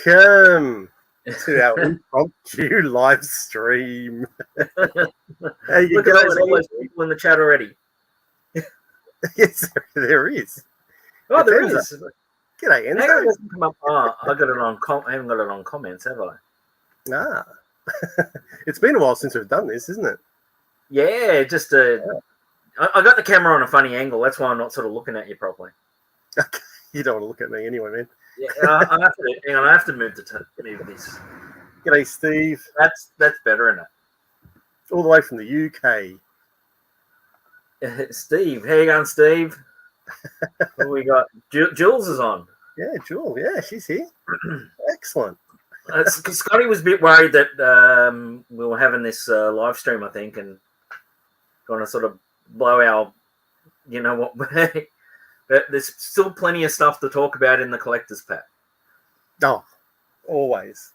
Welcome to our impromptu live stream. Look at all those people in the chat already. Yes, there is. Oh, there is. G'day, Enzo. How doesn't come up? Oh, I got it on. I haven't got it on comments, have I? Ah, it's been a while since we've done this, isn't it? Yeah, just I got the camera on a funny angle. That's why I'm not sort of looking at you properly. Okay. You don't want to look at me anyway, man. Yeah, I have to. Hang on, I have to move this. G'day, Steve. That's better, isn't All the way from the UK. Steve, how you going, Steve? What we got? Jules is on. Yeah, Jules. Yeah, she's here. Excellent. Scotty was a bit worried that we were having this live stream, I think, and going to sort of blow our, you know what. But there's still plenty of stuff to talk about in the collector's pack. Oh, always.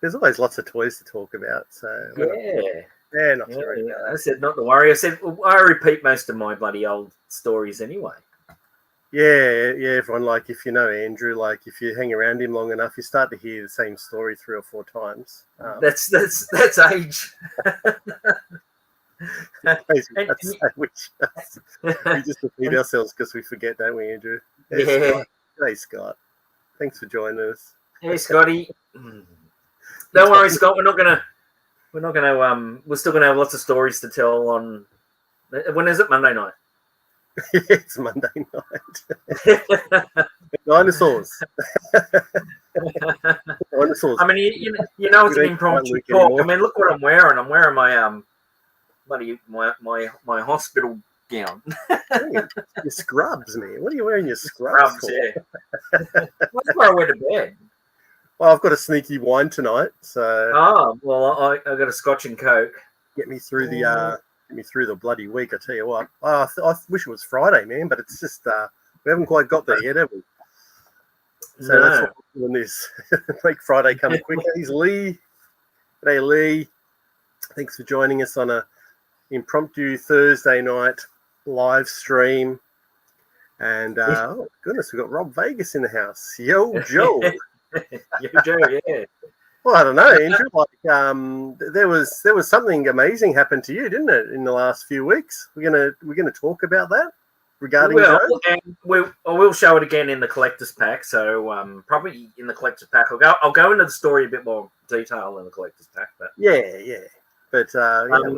There's always lots of toys to talk about. So yeah, not to worry about that. I said not to worry. I said I repeat most of my bloody old stories anyway. Yeah. Everyone, like, if you know Andrew, like, if you hang around him long enough, you start to hear the same story 3 or 4 times. That's age. We just repeat ourselves because we forget, don't we, Andrew? Yeah. Hey, Scott. Thanks for joining us. Hey, Scotty. Don't worry, Scott. We're still gonna have lots of stories to tell on. When is it? Monday night. It's Monday night. Dinosaurs. Dinosaurs. I mean, you know, it's an impromptu talk. I mean, look what I'm wearing. I'm wearing my my hospital gown. Your scrubs, man. What are you wearing your scrubs for? Yeah. That's where I wear to bed. Well, I've got a sneaky wine tonight, so. Oh well, I got a Scotch and Coke. Get me through the bloody week. I tell you what. I wish it was Friday, man, but it's just we haven't quite got there yet, have we? So that's what we're doing this. Make Friday come quicker. He's Lee. G'day, Lee. Thanks for joining us on a impromptu Thursday night live stream. And oh goodness, we've got Rob Vegas in the house. Yo, Joe. Yo, Joe, yeah. Well, I don't know, Andrew. Like, there was something amazing happened to you, didn't it, in the last few weeks? We're gonna talk about that regarding Joe. And I will show it again in the collector's pack. So probably in the collector's pack, I'll go into the story a bit more detail in the collector's pack. But yeah. But we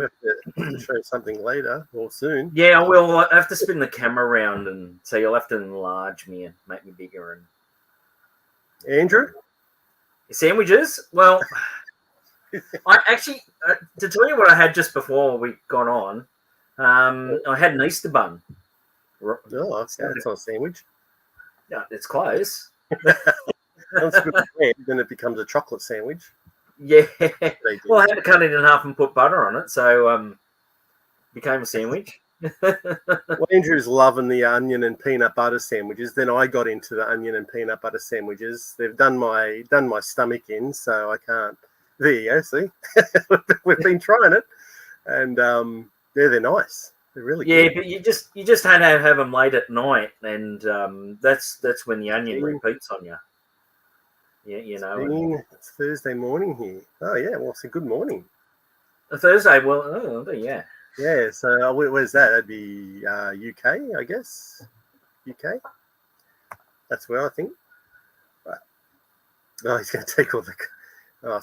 have to show something later or soon. Yeah, I will. I have to spin the camera around, and so you'll have to enlarge me and make me bigger. And Andrew, sandwiches. Well, I actually to tell you what I had just before we got on. I had an Easter bun. Oh, that's not a sandwich. Yeah, it's close. That's good bread, then it becomes a chocolate sandwich. Yeah. Well, I had to cut it in half and put butter on it, so became a sandwich. Well, Andrew's loving the onion and peanut butter sandwiches. Then I got into the onion and peanut butter sandwiches. They've done my stomach in, so I can't. There you go. See, we've been trying it, and they're nice. They're really good. But you just had to have them late at night, and that's when the onion repeats on you. Yeah, you know. It's Thursday morning here. Oh yeah, well, it's a good morning. A Thursday, well, yeah. Yeah, so where's that? That'd be UK, I guess. UK. That's where I think. Right. Oh, he's going to take all the. Oh,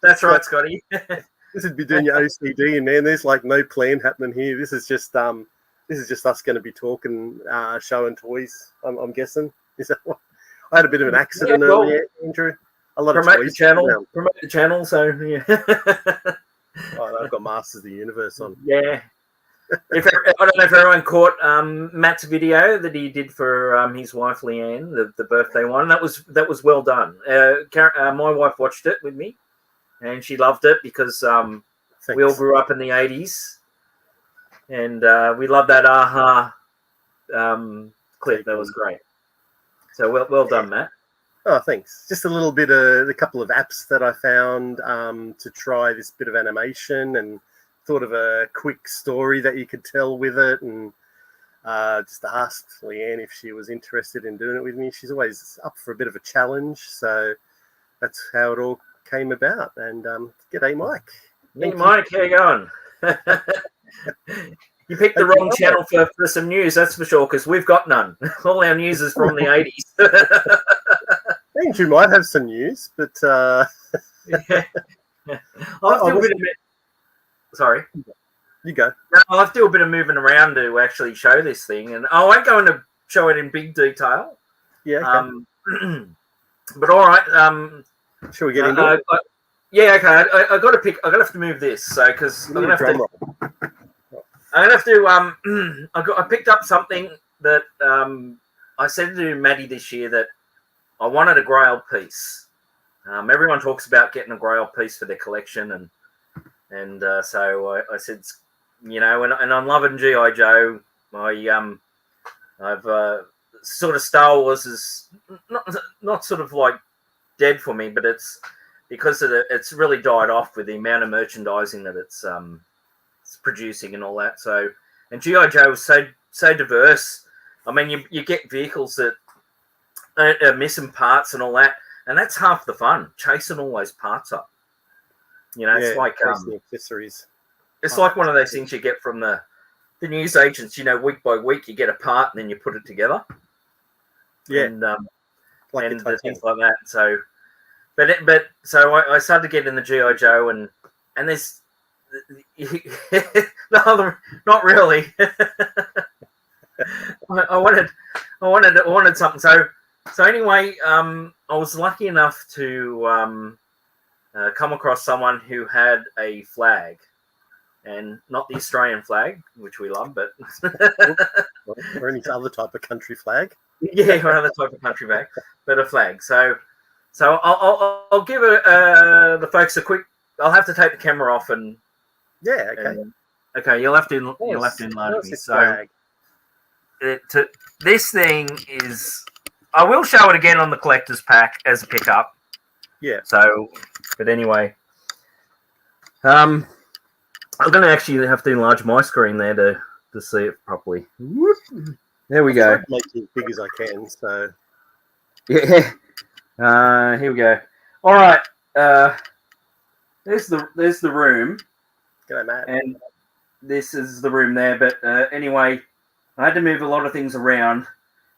that's right, Scotty. This would be doing your OCD, and man, there's like no plan happening here. This is just us going to be talking, showing toys. I'm guessing. Is that what? I had a bit of an accident earlier, Andrew. A lot of toys. Promote the channel. So yeah. Oh, I've got Masters of the Universe on. Yeah. I don't know if everyone caught Matt's video that he did for his wife Leanne, the birthday one. That was well done. My wife watched it with me, and she loved it because we all grew up in the 80s, and we love that aha clip. That was great. So well done, Matt. Oh, thanks. Just a couple of apps that I found to try this bit of animation, and thought of a quick story that you could tell with it, and just asked Leanne if she was interested in doing it with me. She's always up for a bit of a challenge, so that's how it all came about. And g'day, Mike. Hey, Mike, how you going? You picked the wrong channel for some news, that's for sure, because we've got none. All our news is from the 80s. Andrew might have some news, but I'll do a bit of sorry. You go. I'll have to do a bit of moving around to actually show this thing, and I won't go into show it in big detail. Yeah. Okay. But all right. Shall we get into it? Yeah. Okay. I got to pick. I'm gonna have to move this, so because I'm gonna have to. I'm gonna have to. I picked up something that I said to Maddie this year that I wanted a Grail piece. Everyone talks about getting a Grail piece for their collection, and so I said, you know, and I'm loving GI Joe. I've sort of Star Wars is not sort of like dead for me, but it's because it's really died off with the amount of merchandising that it's producing and all that. So, and GI Joe is so diverse. I mean, you get vehicles that are missing parts and all that, and that's half the fun, chasing all those parts up. You know, it's like the accessories. It's like one of those things you get from the news agents. You know, week by week you get a part and then you put it together. Yeah, and like and the things like that. So, but I started to get in the GI Joe and there's no, not really. I wanted something. So anyway, I was lucky enough to come across someone who had a flag, and not the Australian flag, which we love, but or any other type of country flag. Yeah, or another type of country flag, but a flag. So I'll give the folks a quick. I'll have to take the camera off and. Yeah. Okay. Okay. You'll have to enlarge me. So this thing is. I will show it again on the collector's pack as a pickup. Yeah. So, but anyway, I'm going to actually have to enlarge my screen there to see it properly. There we go. Make it as big as I can. So. Yeah. Here we go. All right. There's the room. G'day, Matt. And this is the room there. But anyway, I had to move a lot of things around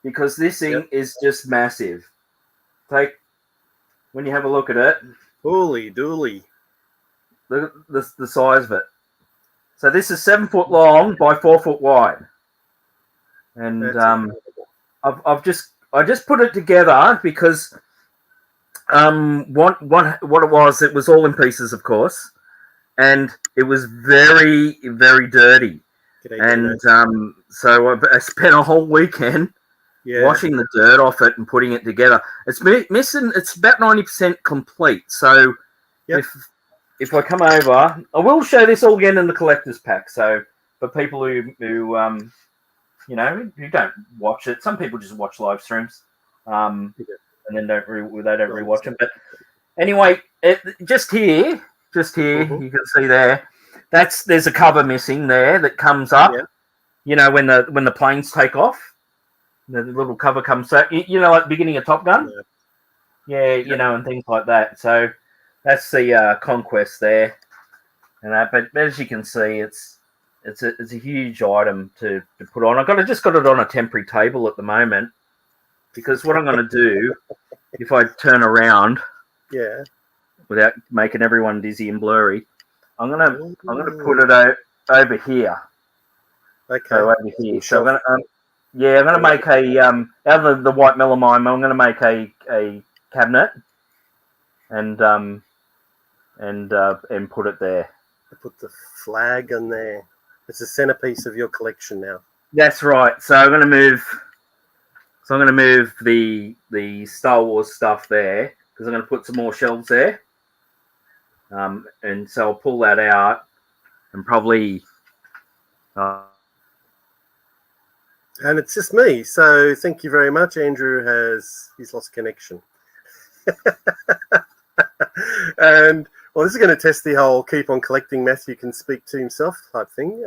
because this thing is just massive. When you have a look at it. Holy dooly. Look at the size of it. So this is 7 foot long by 4 foot wide. And I just put it together because what it was all in pieces, of course, and it was very, very dirty. And so I spent a whole weekend washing the dirt off it and putting it together. It's missing. It's about 90% complete. So if I come over, I will show this all again in the collector's pack. So for people who you know, who don't watch it, some people just watch live streams, and then they don't rewatch them. But anyway, just here, you can see there. There's a cover missing there that comes up. Yeah. You know, when the planes take off, the little cover comes up. You know, like the beginning of Top Gun. Yeah, you know, and things like that. So that's the Conquest there, and that. But as you can see, it's a huge item to put on. I just got it on a temporary table at the moment because what I'm going to do, if I turn around, without making everyone dizzy and blurry, I'm gonna put it over here. Okay. So over here. So I'm gonna make a out of the white melamine. I'm gonna make a cabinet and put it there. Put the flag on there. It's a centerpiece of your collection now. That's right. So I'm going to move the Star Wars stuff there because I'm going to put some more shelves there. And so I'll pull that out and probably. And it's just me. So thank you very much. Andrew he's lost connection. And well, this is going to test the whole keep on collecting Matthew can speak to himself type thing.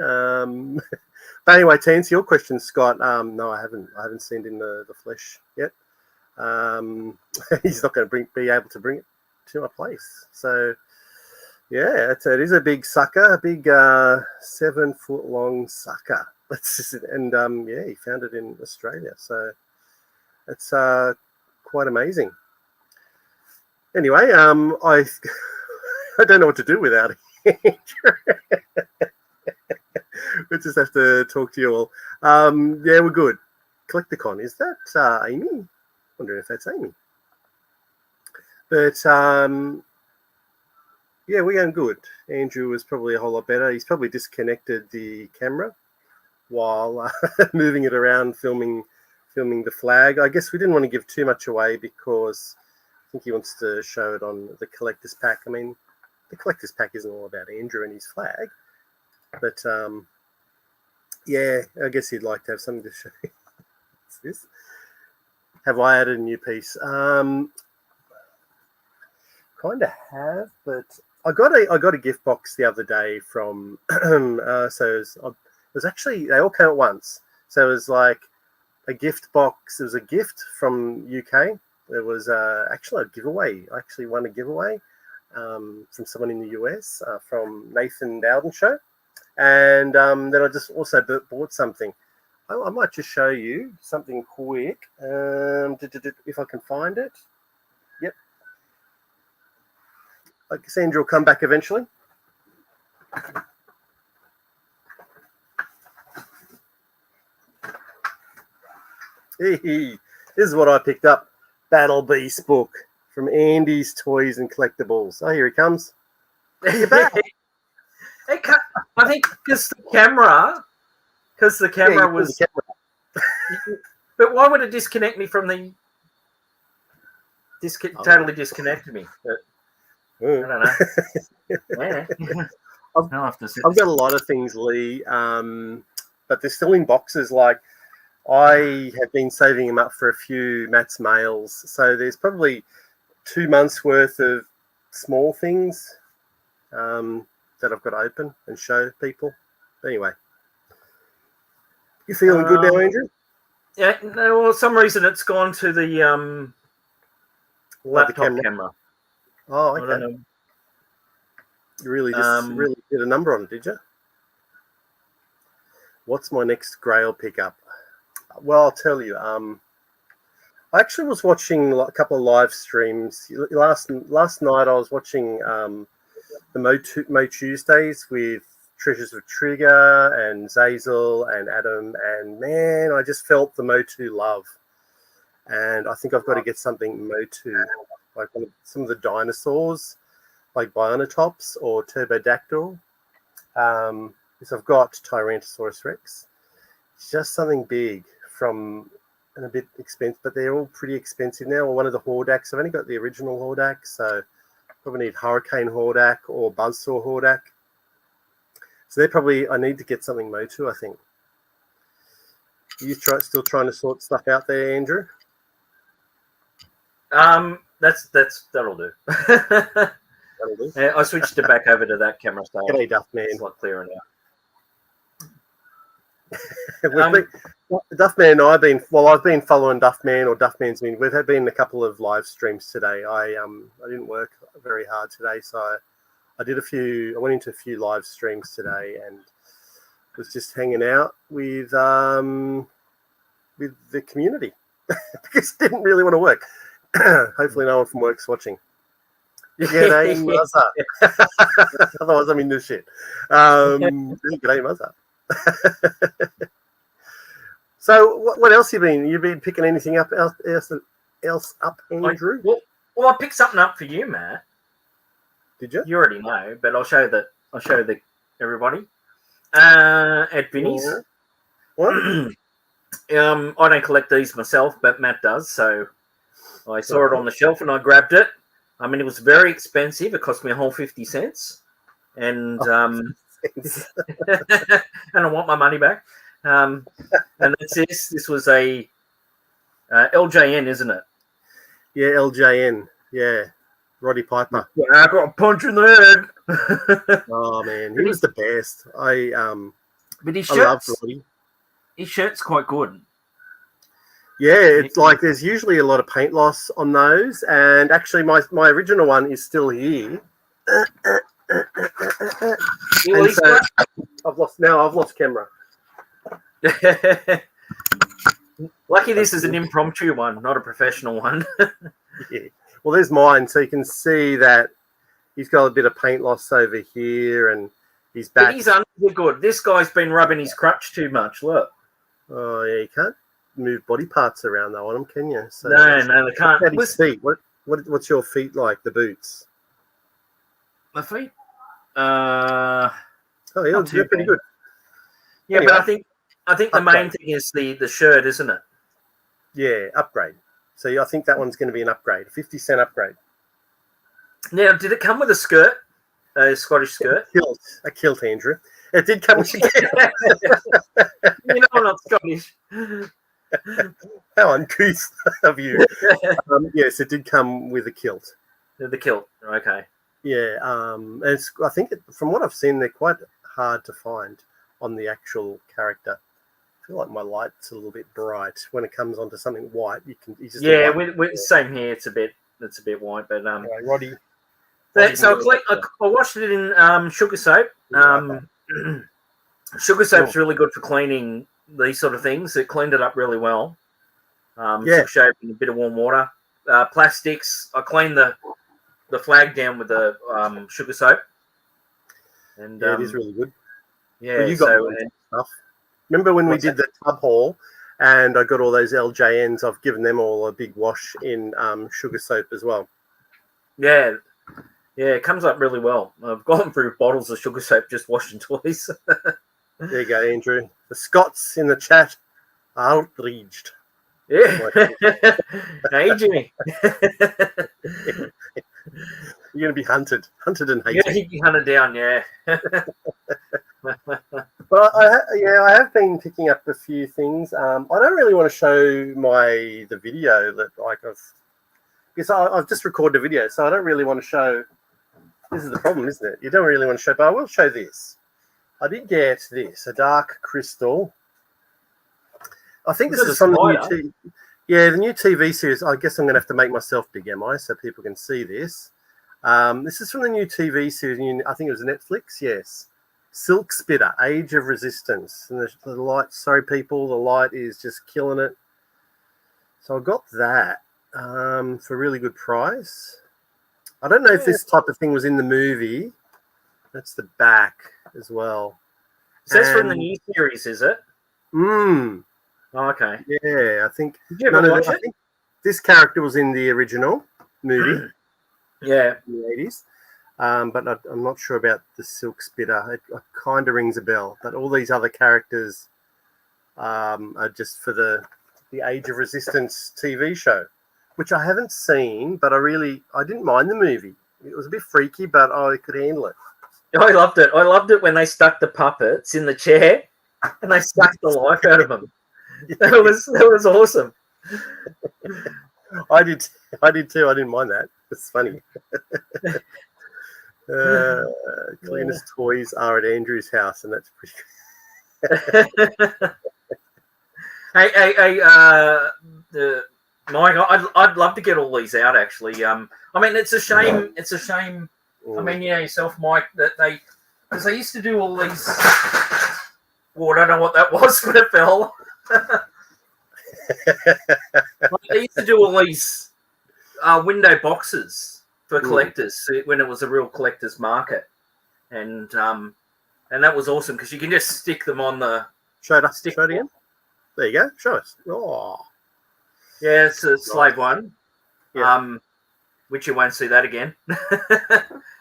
But anyway, to answer your question, Scott, no, I haven't seen it in the flesh yet. He's not going to be able to bring it to my place. So yeah, it is a big sucker, a big 7 foot long sucker. And yeah, he found it in Australia. So it's quite amazing. Anyway, I don't know what to do without it. We just have to talk to you all. Yeah, we're good. Collecticon, is that Amy? Wondering if that's Amy. But yeah, we're going good. Andrew was probably a whole lot better. He's probably disconnected the camera while moving it around, filming the flag. I guess we didn't want to give too much away because I think he wants to show it on the collector's pack. I mean, the collector's pack isn't all about Andrew and his flag, but yeah, I guess he'd like to have something to show. What's this? Have I added a new piece? Kind of have, but I got a gift box the other day from. So it was actually, they all came at once. So it was like a gift box. It was a gift from UK. It was actually a giveaway. I actually won a giveaway from someone in the US, from Nathan Dowden Show. And then I just also bought something. I might just show you something quick, if I can find it. Yep. I guess Andrew will come back eventually. This is what I picked up. Battle Beast book from Andy's Toys and Collectibles. Oh, here he comes. You're back. I think because the camera was. The camera. But why would it disconnect me from the? Totally disconnected me. But, I don't know. Yeah. I've got a lot of things, Lee, but they're still in boxes. Like, I have been saving them up for a few Matt's mails, so there's probably 2 months worth of small things that I've got to open and show people. Anyway, you feeling good now, Andrew? Yeah. No, well, for some reason it's gone to the laptop camera. Oh, okay. I don't know. You really did a number on it, did you? What's my next Grail pickup? Well, I'll tell you. I actually was watching a couple of live streams. Last night I was watching the Mo Tuesdays with Treasures of Trigger and Zazel and Adam, and man, I just felt the Motu love. And I think I've got to get something Motu, like some of the dinosaurs, like Bionatops or Turbodactyl. Because I've got Tyrannosaurus Rex. It's just something big and a bit expensive, but they're all pretty expensive now. Or one of the Hordak. I've only got the original Hordak, so probably need Hurricane Hordak or Buzzsaw Hordak. So I need to get something Motu, I think. Are you still trying to sort stuff out there, Andrew? That'll do. That'll do. Yeah, I switched it back over to that camera style. G'day, Duffman. It's a lot clearer now. Duffman and I've been following Duffman, or Duffman's been. We've been a couple of live streams today. I didn't work very hard today, so I went into a few live streams today and was just hanging out with the community because I didn't really want to work. Hopefully, no one from work's watching. G'day, Muzza. Otherwise, I'm in this shit. G'day, Muzza. So, what else you been? You been picking anything up else up, Andrew? Well, I picked something up for you, Matt. Did you? You already know, but I'll show everybody. At Vinny's. What? I don't collect these myself, but Matt does. So I saw it on the shelf and I grabbed it. I mean, it was very expensive. It cost me a whole 50 cents, and and I want my money back. And that's this. This was a LJN, isn't it? Yeah, LJN. Yeah, Roddy Piper. Yeah, I got a punch in the head. Oh man, he was the best. But his I loved shirts, Roddy. his shirt's quite good. Yeah, it's like there's usually a lot of paint loss on those, and actually my original one is still here. And so I've lost camera. Lucky this is an impromptu one, not a professional one. Yeah. Well, there's mine, so you can see that he's got a bit of paint loss over here, and his back. But his arms are good. This guy's been rubbing his crutch too much. Look. Oh yeah, you can't move body parts around though on them, can you? So no, they can't. At his feet. What's your feet like? The boots. My feet. Oh yeah, they're pretty good. Yeah, anyway, but I think the main thing is the shirt, isn't it? Yeah, upgrade. So I think that one's going to be an upgrade, a 50-cent upgrade. Now, did it come with a skirt? A Scottish skirt? A kilt, Andrew. It did come with a kilt. You know I'm not Scottish. How uncouth of you. Yes, it did come with a kilt. The kilt, okay. Yeah, I think from what I've seen, they're quite hard to find on the actual character. I feel like my light's a little bit bright when it comes onto something white. With same here. It's a bit white, but Anyway, Roddy. So I washed it in sugar soap. Sugar soap's really good for cleaning these sort of things. It cleaned it up really well. Sugar soap in a bit of warm water. Plastics. I cleaned the flag down with the sugar soap. And it is really good. Yeah, well, you got stuff. Remember when we did the tub haul and I got all those LJNs? I've given them all a big wash in sugar soap as well. Yeah, it comes up really well. I've gone through bottles of sugar soap just washing toys. There you go, Andrew. The Scots in the chat are outraged. Yeah. Hey, Jimmy. You're going to be hunted and hated. Yeah, he'd be hunted down, yeah. But I have been picking up a few things. I don't really want to show the video that because I've just recorded a video, so I don't really want to show. This is the problem, isn't it? You don't really want to show, but I will show this. I did get this, a dark crystal. I think this is from the new TV series. I guess I'm going to have to make myself big, am I? So people can see this. This is from the new TV series. I think it was Netflix. Yes, Silk Spitter, Age of Resistance. And the light. Sorry, people, the light is just killing it. So I got that for a really good price. I don't know if this type of thing was in the movie. That's the back as well. So that's from the new series, is it? Oh, okay. Yeah, I think. Did you ever watch it? I think this character was in the original movie. Yeah, in the 80s. But I'm not sure about the Silk Spitter. It kind of rings a bell. But all these other characters are just for the Age of Resistance TV show, which I haven't seen, but I didn't mind the movie. It was a bit freaky, but I could handle it. I loved it. I loved it when they stuck the puppets in the chair and they sucked the life out of them. That was awesome. I did too. I didn't mind that. It's funny. Cleanest toys are at Andrew's house, and that's pretty good. Hey, Mike, I'd love to get all these out. Actually, I mean, it's a shame. It's a shame. I mean, yourself, Mike, that because they used to do all these. Well, I don't know what that was, but it fell. They used to do all these window boxes for collectors when it was a real collector's market, and that was awesome because you can just stick them on the. Show it again. There you go. Show us. Oh, yeah, it's a slave one. Yeah. Which you won't see that again.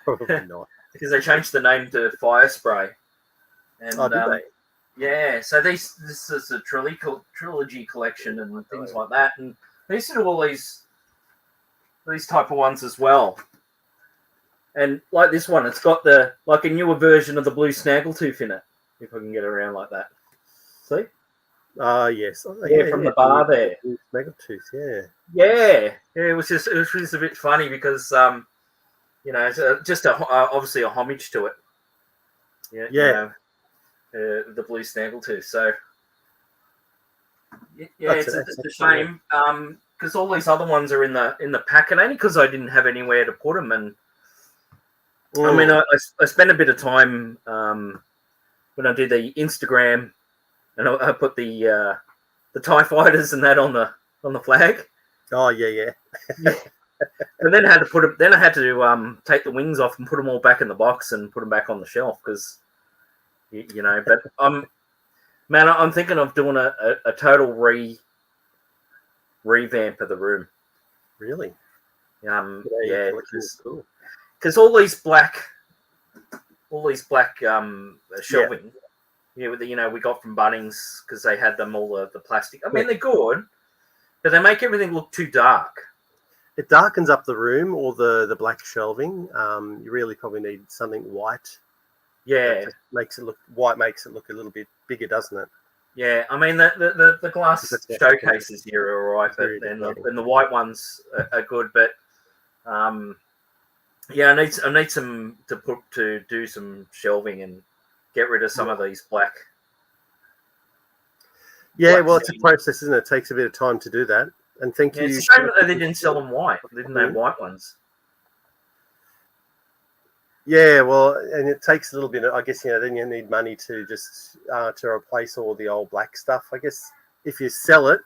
Probably not. Because they changed the name to Fire Spray. And, did they? Yeah, so this is a trilogy collection and things like that. And they used to do all these type of ones as well. And like this one, it's got a newer version of the blue snaggletooth in it. If I can get it around like that. See? Yes. From the bar there. Snaggletooth, yeah. Yeah. It was just a bit funny because it's just obviously a homage to it. Yeah. The blue snaggletooth. So Yeah, it's a shame because all these other ones are in the packet, only because I didn't have anywhere to put them. And I mean, I spent a bit of time when I did the Instagram, and I put the TIE fighters and that on the flag. Oh yeah. And then I had to put it. Then I had to take the wings off and put them all back in the box and put them back on the shelf because you know. But man, I'm thinking of doing a total revamp of the room. Really? Yeah, because all these black shelving. Yeah, we got from Bunnings because they had them all the plastic. I mean, they're good, but they make everything look too dark. It darkens up the room, or the black shelving. You really probably need something white. Yeah, makes it look a little bit bigger, doesn't it? Yeah, I mean the glass showcases here are all right, but and the white ones are good. But yeah, I need some to do some shelving and get rid of some of these black. Yeah, well, it's a process, isn't it? It takes a bit of time to do that. And thank you. It's a shame that they didn't sell them white. They didn't have white ones. Yeah, well, and it takes a little bit. I guess then you need money to just to replace all the old black stuff. I guess if you sell it,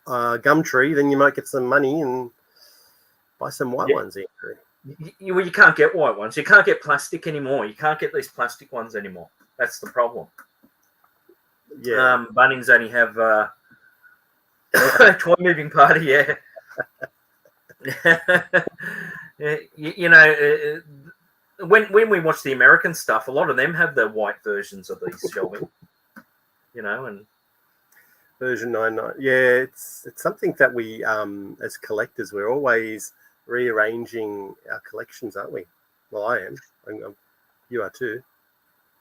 Gumtree, then you might get some money and buy some white ones. You can't get white ones. You can't get plastic anymore. You can't get these plastic ones anymore. That's the problem. Yeah, Bunnings only have toy moving party. Yeah. When we watch the American stuff, a lot of them have the white versions of these shelving. And version 9.9. Yeah, it's something that we as collectors, we're always rearranging our collections, aren't we? Well, I am. You are too.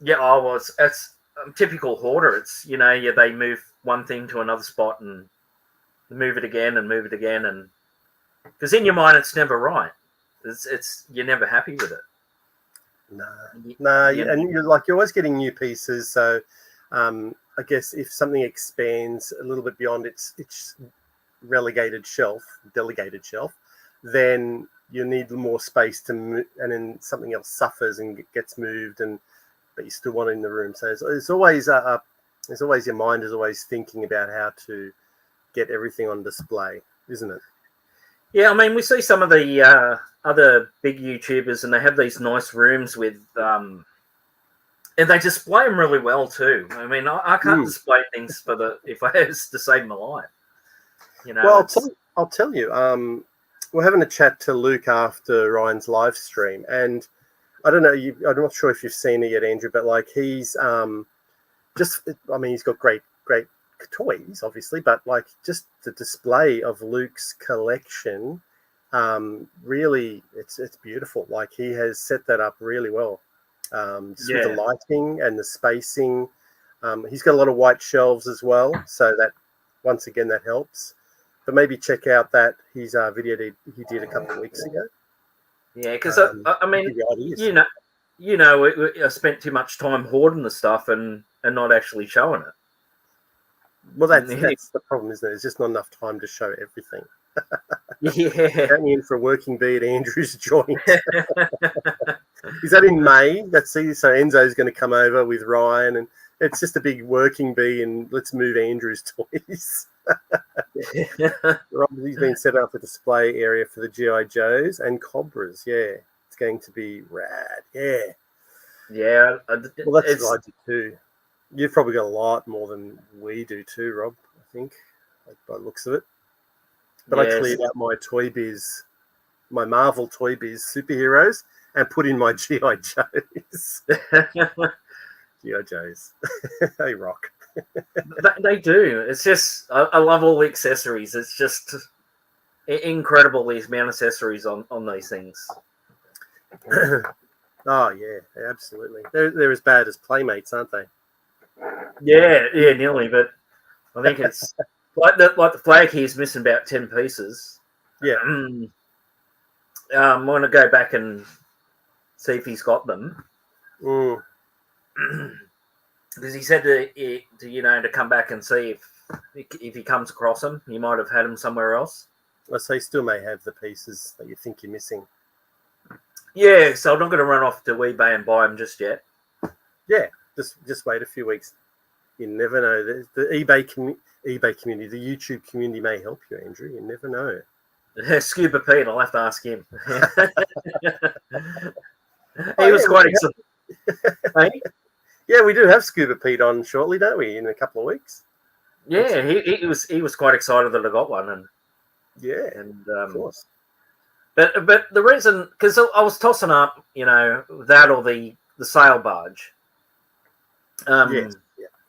Yeah, it's typical hoarder. It's they move one thing to another spot and move it again, and because in your mind it's never right. It's you're never happy with it. No, and you're always getting new pieces. So I guess if something expands a little bit beyond its delegated shelf, then you need more space to move, and then something else suffers and gets moved, but you still want it in the room. So it's always your mind is always thinking about how to get everything on display, isn't it? Yeah, I mean, we see some of the other big YouTubers, and they have these nice rooms with, and they display them really well too. I mean, I can't display things if I was to save my life. Well, I'll tell you. We're having a chat to Luke after Ryan's live stream, and I don't know. I'm not sure if you've seen it yet, Andrew, but he's he's got great toys, obviously, but just the display of Luke's collection, really, it's beautiful. He has set that up really well, with the lighting and the spacing. He's got a lot of white shelves as well, so that once again that helps. But maybe check out his video he did a couple of weeks ago. Yeah, because I mean, I spent too much time hoarding the stuff and not actually showing it. Well, that's the problem, isn't it? There's just not enough time to show everything. Yeah. Count me in for a working bee at Andrew's joint. Is that in May? So Enzo's going to come over with Ryan, and it's just a big working bee, and let's move Andrew's toys. He's been set up a display area for the G.I. Joes and Cobras. Yeah, it's going to be rad. Yeah. Yeah. Well, that's what I do too. You've probably got a lot more than we do too, Rob, I think, by the looks of it. But I cleared out my Toy Biz, my Marvel Toy Biz superheroes, and put in my G.I. Joes. G.I. Joes. They rock. They do. It's just, I love all the accessories. It's just incredible, the amount of accessories on these things. Oh, yeah, absolutely. They're as bad as Playmates, aren't they? Yeah, nearly. But I think it's like the flag here's missing about 10 pieces. Yeah. I'm going to go back and see if he's got them. Because he said to come back and see If he comes across them, he might have had them somewhere else. So you still may have the pieces that you think you're missing. Yeah, so I'm not going to run off to eBay and buy them just yet. Yeah, just wait a few weeks. You never know. The eBay community, the YouTube community may help you, Andrew. You never know. Scuba Pete, I'll have to ask him. He was quite excited. Hey? Yeah, we do have Scuba Pete on shortly, don't we? In a couple of weeks. Yeah, he was quite excited that I got one, and of course. But the reason, because I was tossing up, that or the sail barge. Yes.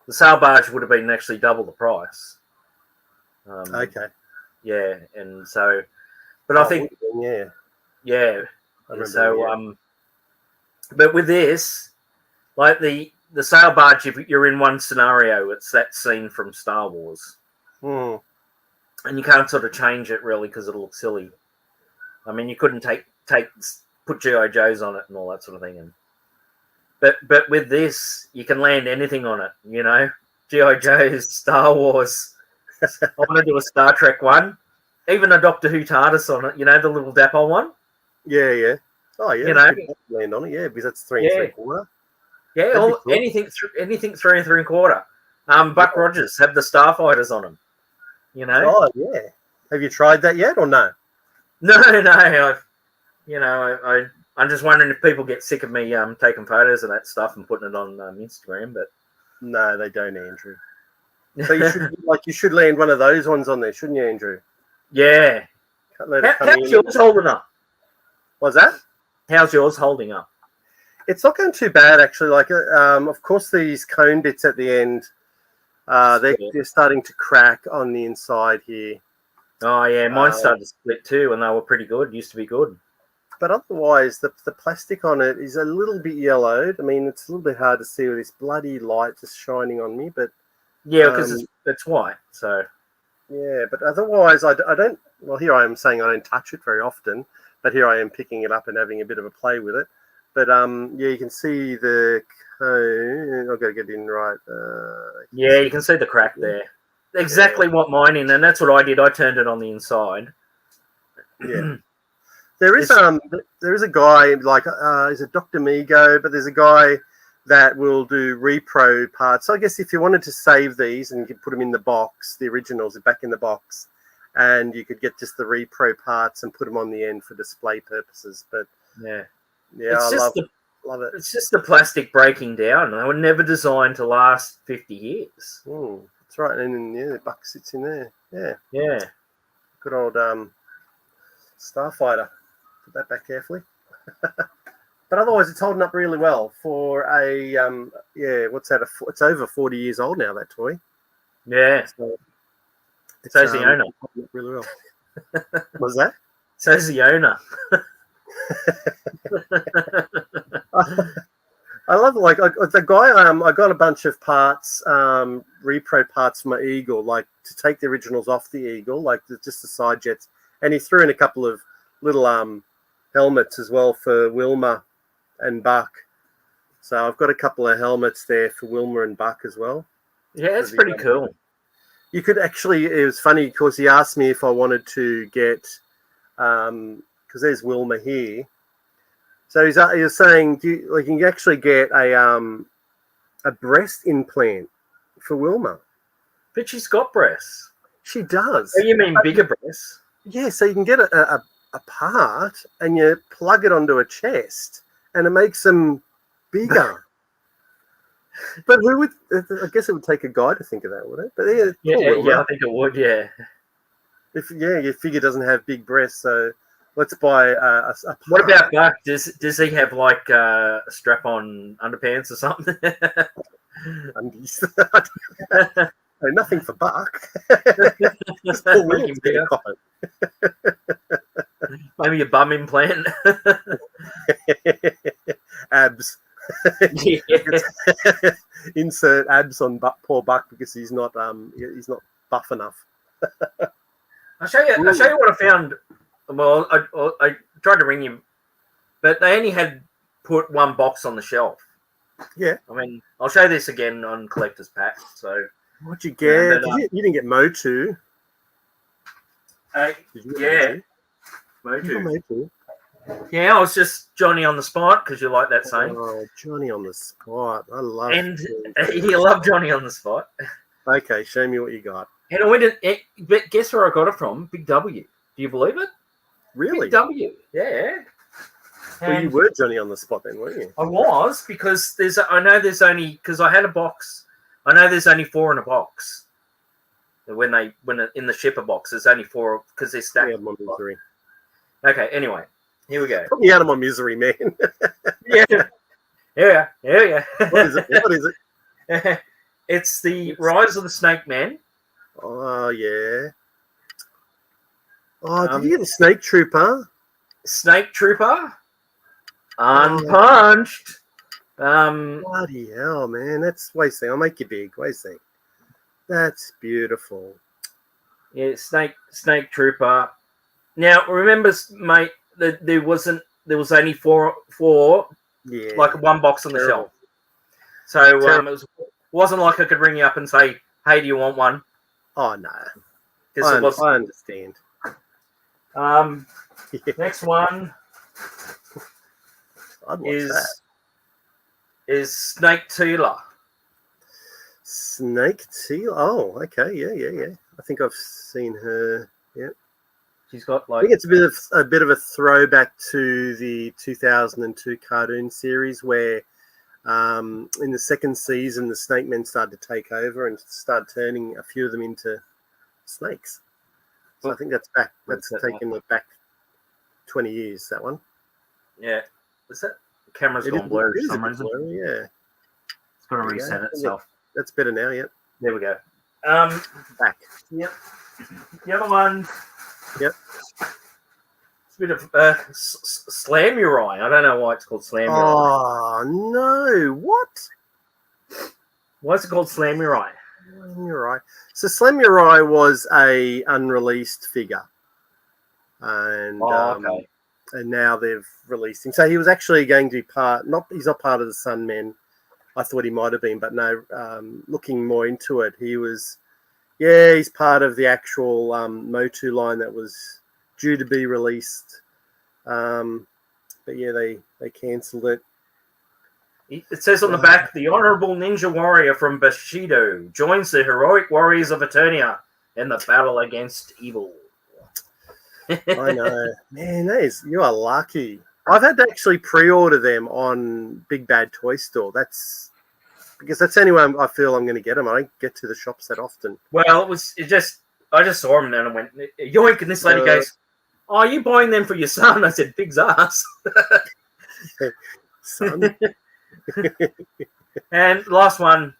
The sail barge would have been actually double the price. Okay. Yeah, and so, but I think, yeah. So, but with this, like the sail barge, if you're in one scenario, it's that scene from Star Wars, and you can't sort of change it really because it'll look silly. I mean, you couldn't put G.I. Joes on it and all that sort of thing, but with this, you can land anything on it. G.I. Joes, Star Wars. I want to do a Star Trek one, even a Doctor Who TARDIS on it. The little dapper one. Yeah. Oh yeah. Land on it. Yeah, because that's 3 3/4. Yeah, cool. anything 3 3/4. Buck Rogers had the Starfighters on them. Oh yeah. Have you tried that yet or no? No. I'm just wondering if people get sick of me taking photos of that stuff and putting it on Instagram, but no, they don't, Andrew. So you should land one of those ones on there, shouldn't you, Andrew? Yeah. How's yours holding up? What's that? How's yours holding up? It's not going too bad actually. Like, of course, these cone bits at the end, they're starting to crack on the inside here. Oh yeah, mine started to split too, and they were pretty good. Used to be good. But otherwise, the plastic on it is a little bit yellowed. I mean, it's a little bit hard to see with this bloody light just shining on me. But yeah, because it's white. So yeah, but otherwise, I don't. Well, here I am saying I don't touch it very often, but here I am picking it up and having a bit of a play with it. But yeah, you can see the cone. I've got to get in right. Yeah, you can see the crack there. Exactly what mine in, and that's what I did. I turned it on the inside. Yeah. There is a guy like he's a Dr. Migo, but there's a guy that will do repro parts. So I guess if you wanted to save these and you could put them in the box, the originals are back in the box, and you could get just the repro parts and put them on the end for display purposes. But yeah, I love it. It's just the plastic breaking down. They were never designed to last 50 years. That's right, and then the buck sits in there. Yeah. Good old Starfighter. Put that back carefully. But otherwise, it's holding up really well for a what's that? It's over 40 years old now. That toy. Yeah. So's the owner. Holding up really well. What's that? So's the owner. I love it. Like the guy. I got a bunch of parts, repro parts for my Eagle, like to take the originals off the Eagle, like just the side jets, and he threw in a couple of little helmets as well for Wilma and Buck. So I've got a couple of helmets there for Wilma and Buck as well. Yeah, it's pretty cool. You could actually, it was funny because he asked me if I wanted to get, because there's Wilma here. So he was saying, you can actually get a breast implant for Wilma. But she's got breasts. She does. Oh, you mean bigger breasts? Yeah, so you can get a part and you plug it onto a chest and it makes them bigger. But who would? I guess it would take a guy to think of that, would it? But yeah, I think it would. Yeah. Your figure doesn't have big breasts, so let's buy a part. What about Buck? Does he have like strap-on underpants or something? Undies. No, nothing for Buck. Just maybe a bum implant. Abs. Insert abs on poor Buck because he's not buff enough. I'll show you what I found. Well, I tried to ring you, but they only had put one box on the shelf. Yeah. I mean, I'll show this again on Collector's Pack. So What'd you get? Yeah, You didn't get Motu. Did you get Motu? Motu. Yeah, I was just Johnny on the spot because you like that saying. Oh, Johnny on the spot. I love And you love Johnny on the spot. Okay, show me what you got. And I went but guess where I got it from? Big W. Do you believe it? Really? Big W. Yeah. Well, you were Johnny on the spot then, weren't you? I was because I know there's only because I had a box. I know there's only 4 in a box. When in the shipper box, there's only 4 because they're stacked. My misery. Okay. Anyway, here we go. Put me out of my misery, man. Yeah. What is it? What is it? It's the Rise of the Snake Man. Oh yeah. Oh, did you get the Snake Trooper? Snake Trooper, unpunched. Bloody hell, man! That's wasting. I'll make you big. Wasting. That's beautiful. Yeah, Snake Trooper. Now remember, mate, that there was only four. Yeah. Like one box on the shelf. So it wasn't like I could ring you up and say, "Hey, do you want one?" Oh no. I understand. Next one is Snake Teela. Snake Teela. Oh, okay, yeah. I think I've seen her. Yeah. She's got I think it's a bit of a throwback to the 2002 cartoon series where in the second season the Snake Men started to take over and start turning a few of them into snakes. So I think that's back. That's taken it back 20 years. That one. Yeah. Is that the camera's gone blurry for some reason? Yeah. It's got to reset itself. That's better now. Yep. There we go. Back. Yep. The other one. Yep. It's a bit of Slamurai. I don't know why it's called Slamurai. Oh no! What? Why is it called Slamurai? You're right. So Slamurai was a unreleased figure, and okay. And now they've released him. So he was actually going to be he's not part of the Sun Men. I thought he might have been, but no. Looking more into it, he's part of the actual Motu line that was due to be released. But yeah, they cancelled it. It says on the back, the Honorable Ninja Warrior from Bushido joins the heroic warriors of Eternia in the battle against evil. I know. Man, you are lucky. I've had to actually pre-order them on Big Bad Toy Store. That's because that's the only way I feel I'm going to get them. I don't get to the shops that often. Well, I just saw them then and went, yoink, and this lady goes, "Oh, are you buying them for your son?" I said, "Big's ass." Son. And last one,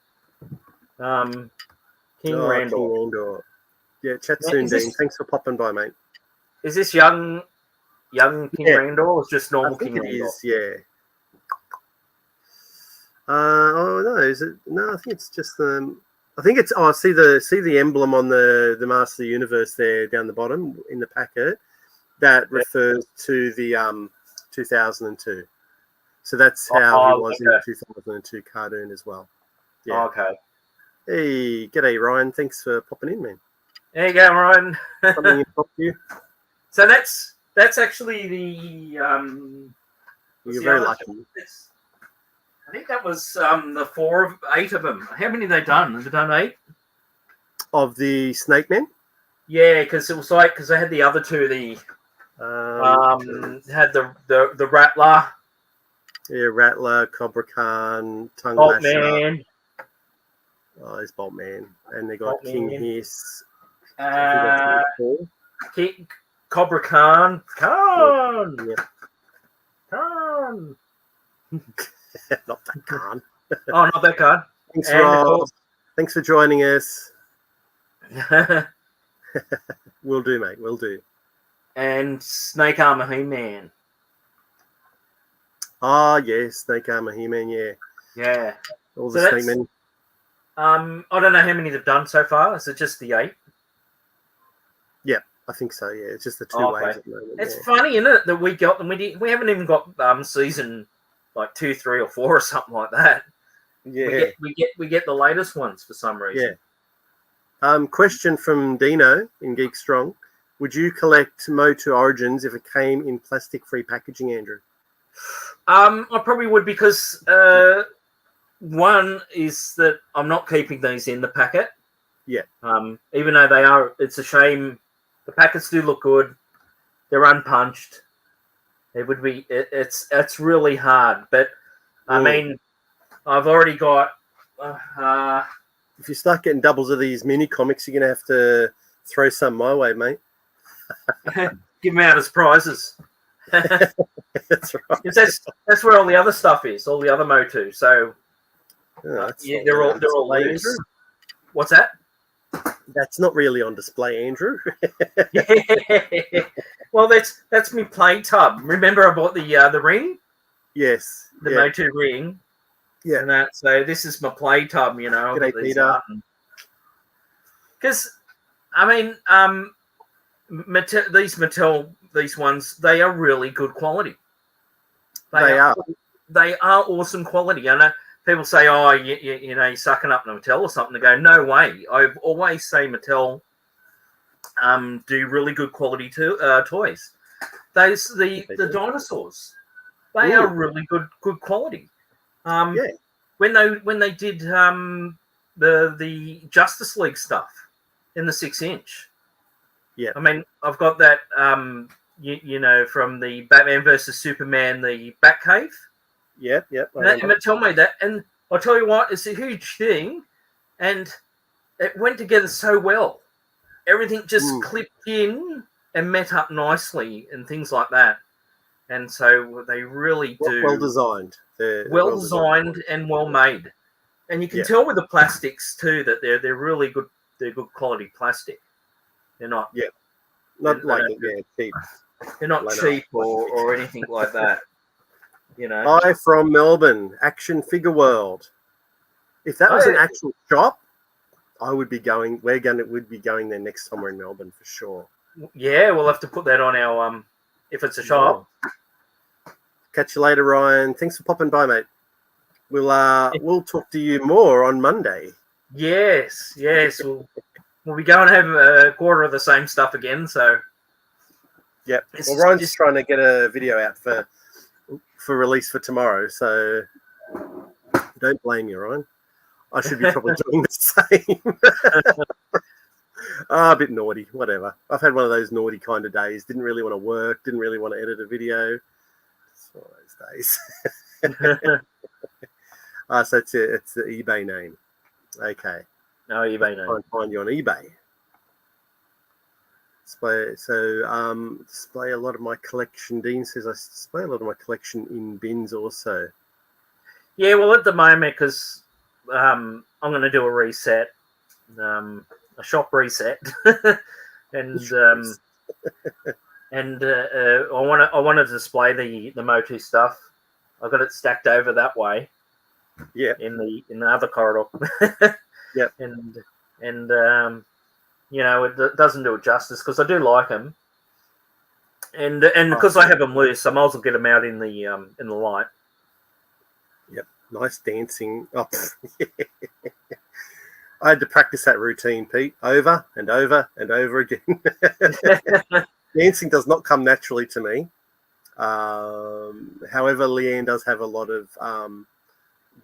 King Randor. King Randor. Yeah, chat soon, Dean. Thanks for popping by, mate. Is this young King Randor or just normal King Randor? It is, yeah. Oh no, is it? No, I think it's just I think it's. Oh, see the emblem on the Master of the Universe there down the bottom in the packet. That refers to the 2002. So that's how he was in the 2002 cartoon as well. Yeah. Okay. Hey, g'day Ryan. Thanks for popping in, man. There you go, Ryan. Something to talk to you. So that's actually the. You're very lucky. I think that was the 8 of them. How many have they done? Have they done 8? Of the Snake Men? Yeah, because it was because they had the other two. Had the Rattler. Yeah, Rattler, Cobra Khan, Tongue Bolt Lasher. Man. Oh, there's Bolt Man, and they got Bolt King Man. Hiss. King Cobra Khan. Khan. Yeah. Khan. Not that Khan. Oh, not that Khan. Thanks, Rob. Thanks for joining us. Will do, mate. Will do. And Snake Armor He-Man. Oh, yeah. Snake Armor He-Man, yeah. Yeah. All the Snake Men. I don't know how many they've done so far. Is it just the 8? Yeah, I think so, yeah. It's just the 2 waves at the moment. It's funny, isn't it, that we got them. We haven't even got season like 2, 3, or 4 or something like that. Yeah. We get the latest ones for some reason. Question from Dino in Geek Strong. Would you collect Motu Origins if it came in plastic-free packaging, Andrew? I probably would, because one is that I'm not keeping these in the packet. Yeah. Even though it's a shame. The packets do look good. They're unpunched. It would be. It's really hard. But I mean, I've already got. If you start getting doubles of these mini comics, you're gonna have to throw some my way, mate. Give them out as prizes. That's right. That's where all the other stuff is, all the other Motu. So they're all loose. What's that? That's not really on display, Andrew. Yeah. Well, that's my play tub. Remember, I bought the ring. Yes. The Motu ring. Yeah. And so this is my play tub. You know. Peter. Because I mean, these ones, they are really good quality. They are awesome quality. I know people say, "Oh, you know, you're sucking up Mattel or something." They go, "No way." I always say Mattel do really good quality toys. The dinosaurs, they are really good quality. When they did the Justice League stuff in the 6-inch. Yeah, I mean, I've got that, you know, from the Batman versus Superman, the Batcave. Yep. And Mattel made that, and I'll tell you what, it's a huge thing, and it went together so well. Everything just clipped in and met up nicely, and things like that. And so they really do well designed. Well designed and well made, and you can tell with the plastics too that they're really good. They're good quality plastic. They're not. Yeah. Not like cheap. They're not cheap or anything like that. You know. Hi from Melbourne, Action Figure World. If that was an actual shop, I would be going. We'd be going there next summer in Melbourne for sure. Yeah, we'll have to put that on our if it's a shop. Catch you later, Ryan. Thanks for popping by, mate. We'll talk to you more on Monday. Yes. We'll be going to have a quarter of the same stuff again. So. Yep. Well, Ryan's just trying to get a video out for release for tomorrow, so don't blame you, Ryan. I should be probably doing the same. A bit naughty, whatever. I've had one of those naughty kind of days. Didn't really want to work. Didn't really want to edit a video. It's one of those days. So it's the eBay name. Okay. No, eBay name. Try and find you on eBay. Display a lot of my collection. Dean says I display a lot of my collection in bins also. Yeah, well, at the moment, because I'm going to do a reset, a shop reset, and I want to display the Motu stuff. I've got it stacked over that way. Yeah. In the other corridor. Yep. And you know, it doesn't do it justice because I do like them, and because I have them loose, I might as well get them out in the light. Yep, nice dancing. Oh, I had to practice that routine, Pete, over and over and over again. Dancing does not come naturally to me. However, Leanne does have a lot of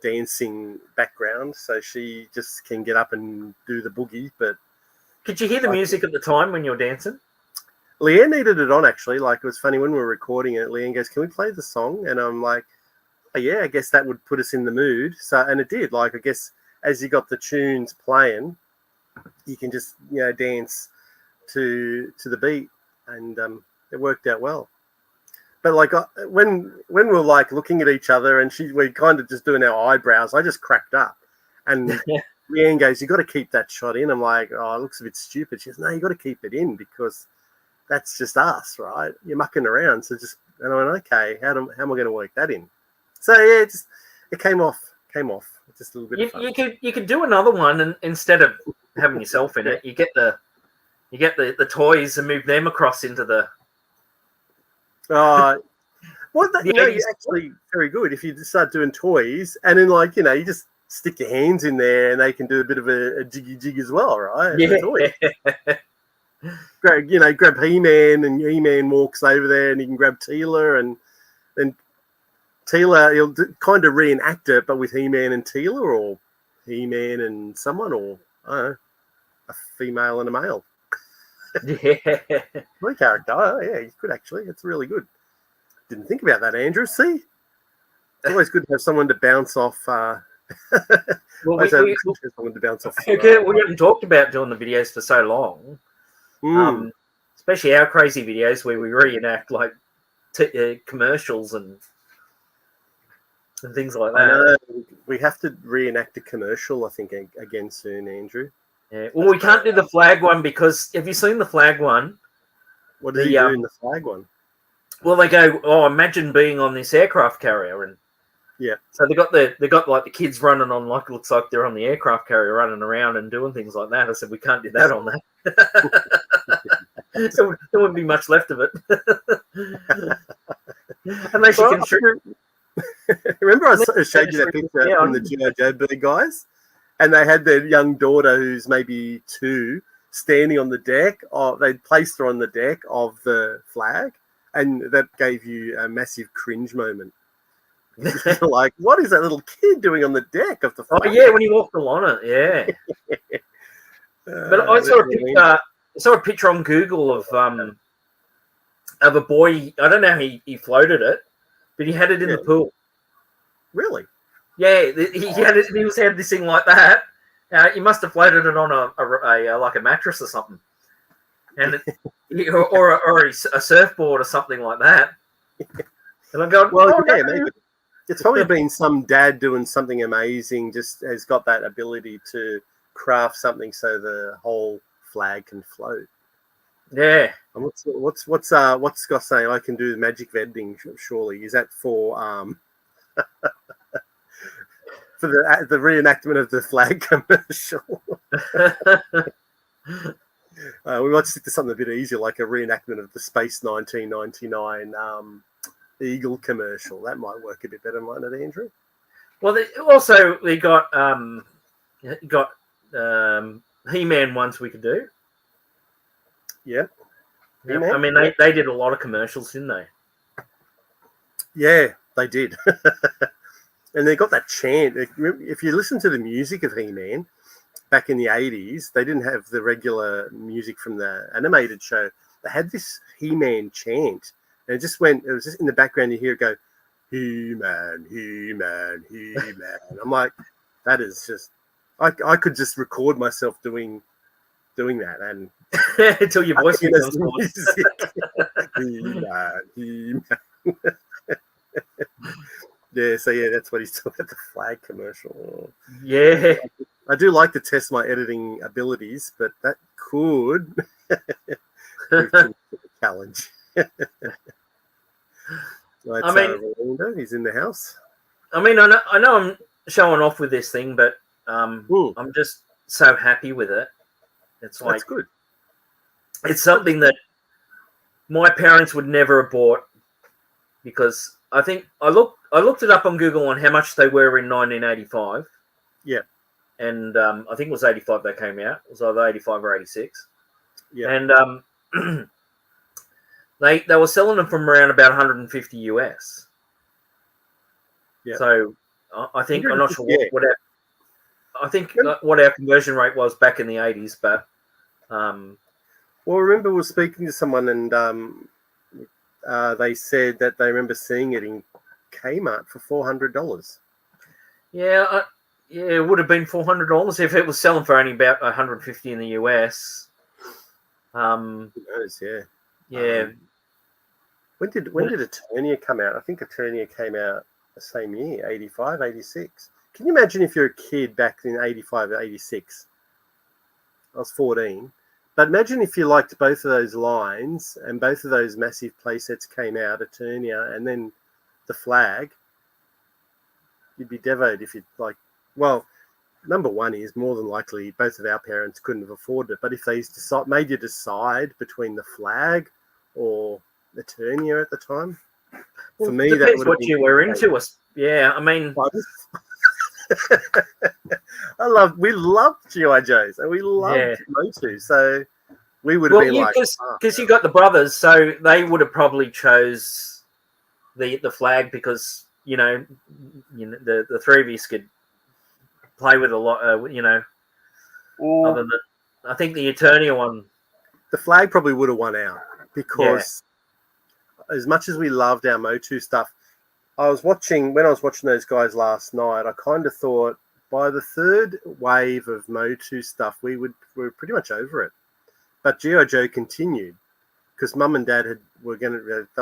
dancing background, so she just can get up and do the boogie, but could you hear the music at the time when you're dancing? Leanne needed it on, actually. Like, it was funny when we were recording it. Leanne goes, "Can we play the song?" And I'm like, "Oh, yeah, I guess that would put us in the mood." So, and it did. Like, I guess as you got the tunes playing, you can just, you know, dance to the beat, and it worked out well. But like when we were like looking at each other and we're kind of just doing our eyebrows, I just cracked up, and. Leanne goes, "You got to keep that shot in." I'm like, "Oh, it looks a bit stupid." She goes, "No, you got to keep it in because that's just us, right? You're mucking around." So just, and I went, "Okay, how am I going to work that in?" So yeah, it came off. Just a little bit of fun. You could do another one, and instead of having yourself in it, you get the toys and move them across into the. Well, you're actually very good if you start doing toys, and then, like, you know, you just stick your hands in there and they can do a bit of a jiggy jig as well, right? Yeah. Grab He-Man, and He-Man walks over there, and he can grab Teela, and then Teela, he'll kind of reenact it, but with He-Man and Teela, or He-Man and someone, or I don't know, a female and a male. Yeah. Great character. Oh, yeah, you could actually. It's really good. Didn't think about that, Andrew. See? It's always good to have someone to bounce off. Well, we haven't talked about doing the videos for so long. Especially our crazy videos where we reenact like commercials and things like that. We have to reenact a commercial, I think, again soon, Andrew. Yeah. Well, we can't do the flag one because have you seen the flag one? What do you do in the flag one? Well, they go, "Oh, imagine being on this aircraft carrier," and yeah. So they got like the kids running on, like, it looks like they're on the aircraft carrier running around and doing things like that. I said we can't do that on that. So there wouldn't be much left of it. Unless you can shoot. Remember I showed you that picture from the G.I. Joe Bird guys? And they had their young daughter, who's maybe 2, standing on the deck. They'd placed her on the deck of the flag, and that gave you a massive cringe moment. Like, what is that little kid doing on the deck of the flag? Oh, yeah, when he walked along it, yeah. But I saw a picture on Google of a boy. I don't know how he floated it, but he had it in the pool. Really? Yeah, he had it. He had this thing like that. He must have floated it on a like a mattress or something, and or a surfboard or something like that. And I'm going, well, maybe. It's probably been some dad doing something amazing. Just has got that ability to craft something so the whole flag can float. Yeah. And what's Scott saying? I can do the magic vending. Surely is that for for the reenactment of the flag commercial? We might stick to something a bit easier, like a reenactment of the Space 1999 Eagle commercial. That might work a bit better, mightn't it, Andrew? Well, they got He-Man ones we could do. Yeah. He-Man? I mean, they did a lot of commercials, didn't they? Yeah, they did. And they got that chant. If you listen to the music of He-Man back in the 80s, they didn't have the regular music from the animated show. They had this He-Man chant. And it was just in the background, you hear it go, He-Man, He-Man, He-Man. I'm like, that is just, I could just record myself doing that. And until your voice becomes music. He-Man, He-Man. Yeah, so yeah, that's what he's doing at the flag commercial. Yeah. I do like to test my editing abilities, but that could prove to be a challenge. I mean, he's in the house. I mean, I know I'm showing off with this thing, but I'm just so happy with it. It's like, that's good. It's something that my parents would never have bought, because I think I looked it up on Google on how much they were in 1985. Yeah. And I think it was 85 they came out. It was either 85 or 86. Yeah. And they were selling them from around about 150 US. Yeah. So I think, I'm not sure what our conversion rate was back in the 80s, but well, I remember we were speaking to someone, and they said that they remember seeing it in Kmart for $400. Yeah, it would have been $400 if it was selling for only about 150 in the US. Who knows? Yeah. Yeah. When did Eternia come out? I think Eternia came out the same year, 85, 86. Can you imagine if you're a kid back in 85 or 86? I was 14. But imagine if you liked both of those lines and both of those massive play sets came out, Eternia and then the flag. You'd be devoted if you'd like. Well, number one is more than likely both of our parents couldn't have afforded it. But if they made you decide between the flag or Eternia at the time, well, for me, depends that would what you were into. Yeah, I mean, We loved GI Joes and we loved Motu, so we would have been because you got the brothers, so they would have probably chose the flag because the three of you could play with a lot, other than I think the Eternia one. The flag probably would have won out because as much as we loved our Motu stuff, when I was watching those guys last night, I kind of thought by the third wave of Motu stuff, we were pretty much over it. But G.I. Joe continued because Mum and Dad they were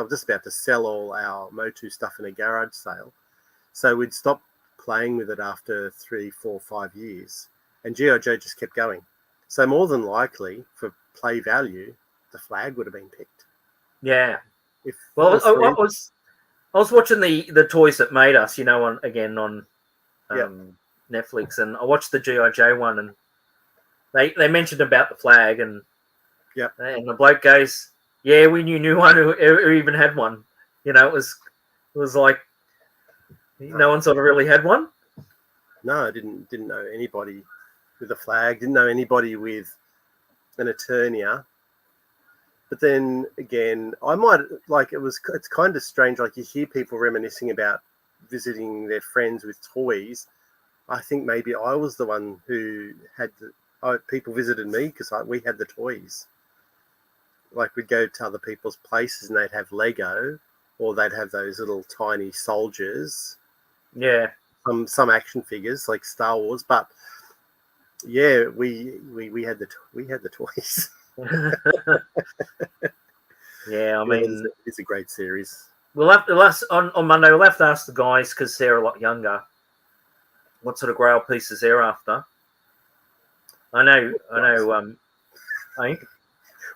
just about to sell all our Motu stuff in a garage sale. So we'd stopped playing with it after 3, 4, 5 years. And G.I. Joe just kept going. So more than likely, for play value, the flag would have been picked. Yeah. I was watching the Toys That Made Us, on Netflix, and I watched the G.I. Joe one, and they mentioned about the flag, and and the bloke goes, "Yeah, we knew one who even had one." It was like no one sort of really had one. No, I didn't know anybody with a flag. Didn't know anybody with an Eternia. But then again, it's kind of strange. Like you hear people reminiscing about visiting their friends with toys. I think maybe I was the one who had people visited me because we had the toys. Like we'd go to other people's places and they'd have Lego or they'd have those little tiny soldiers. Yeah. Some action figures like Star Wars, but yeah, we had the toys. Yeah, I mean, it's a great series. We'll have to on Monday. We'll have to ask the guys because they're a lot younger. What sort of Grail pieces they're after? I know. I think.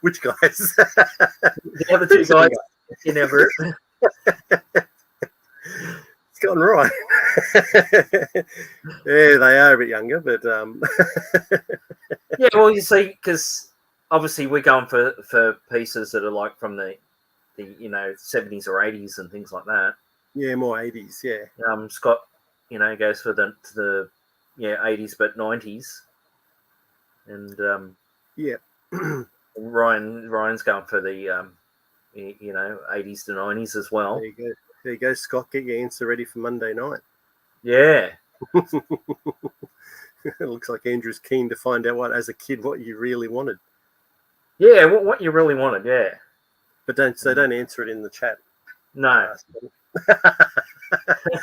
Which guys? The other two guys in Everett. It's gone right. Yeah, they are a bit younger, but yeah. Well, you see, because obviously we're going for pieces that are like from the 70s or 80s and things like that. Yeah, more 80s. Yeah. Scott, goes for the 80s but 90s, and Ryan's going for the 80s to 90s as well. There you go, Scott. Get your answer ready for Monday night. Yeah. It looks like Andrew's keen to find out as a kid what you really wanted. Yeah, what you really wanted, yeah. But don't answer it in the chat. No.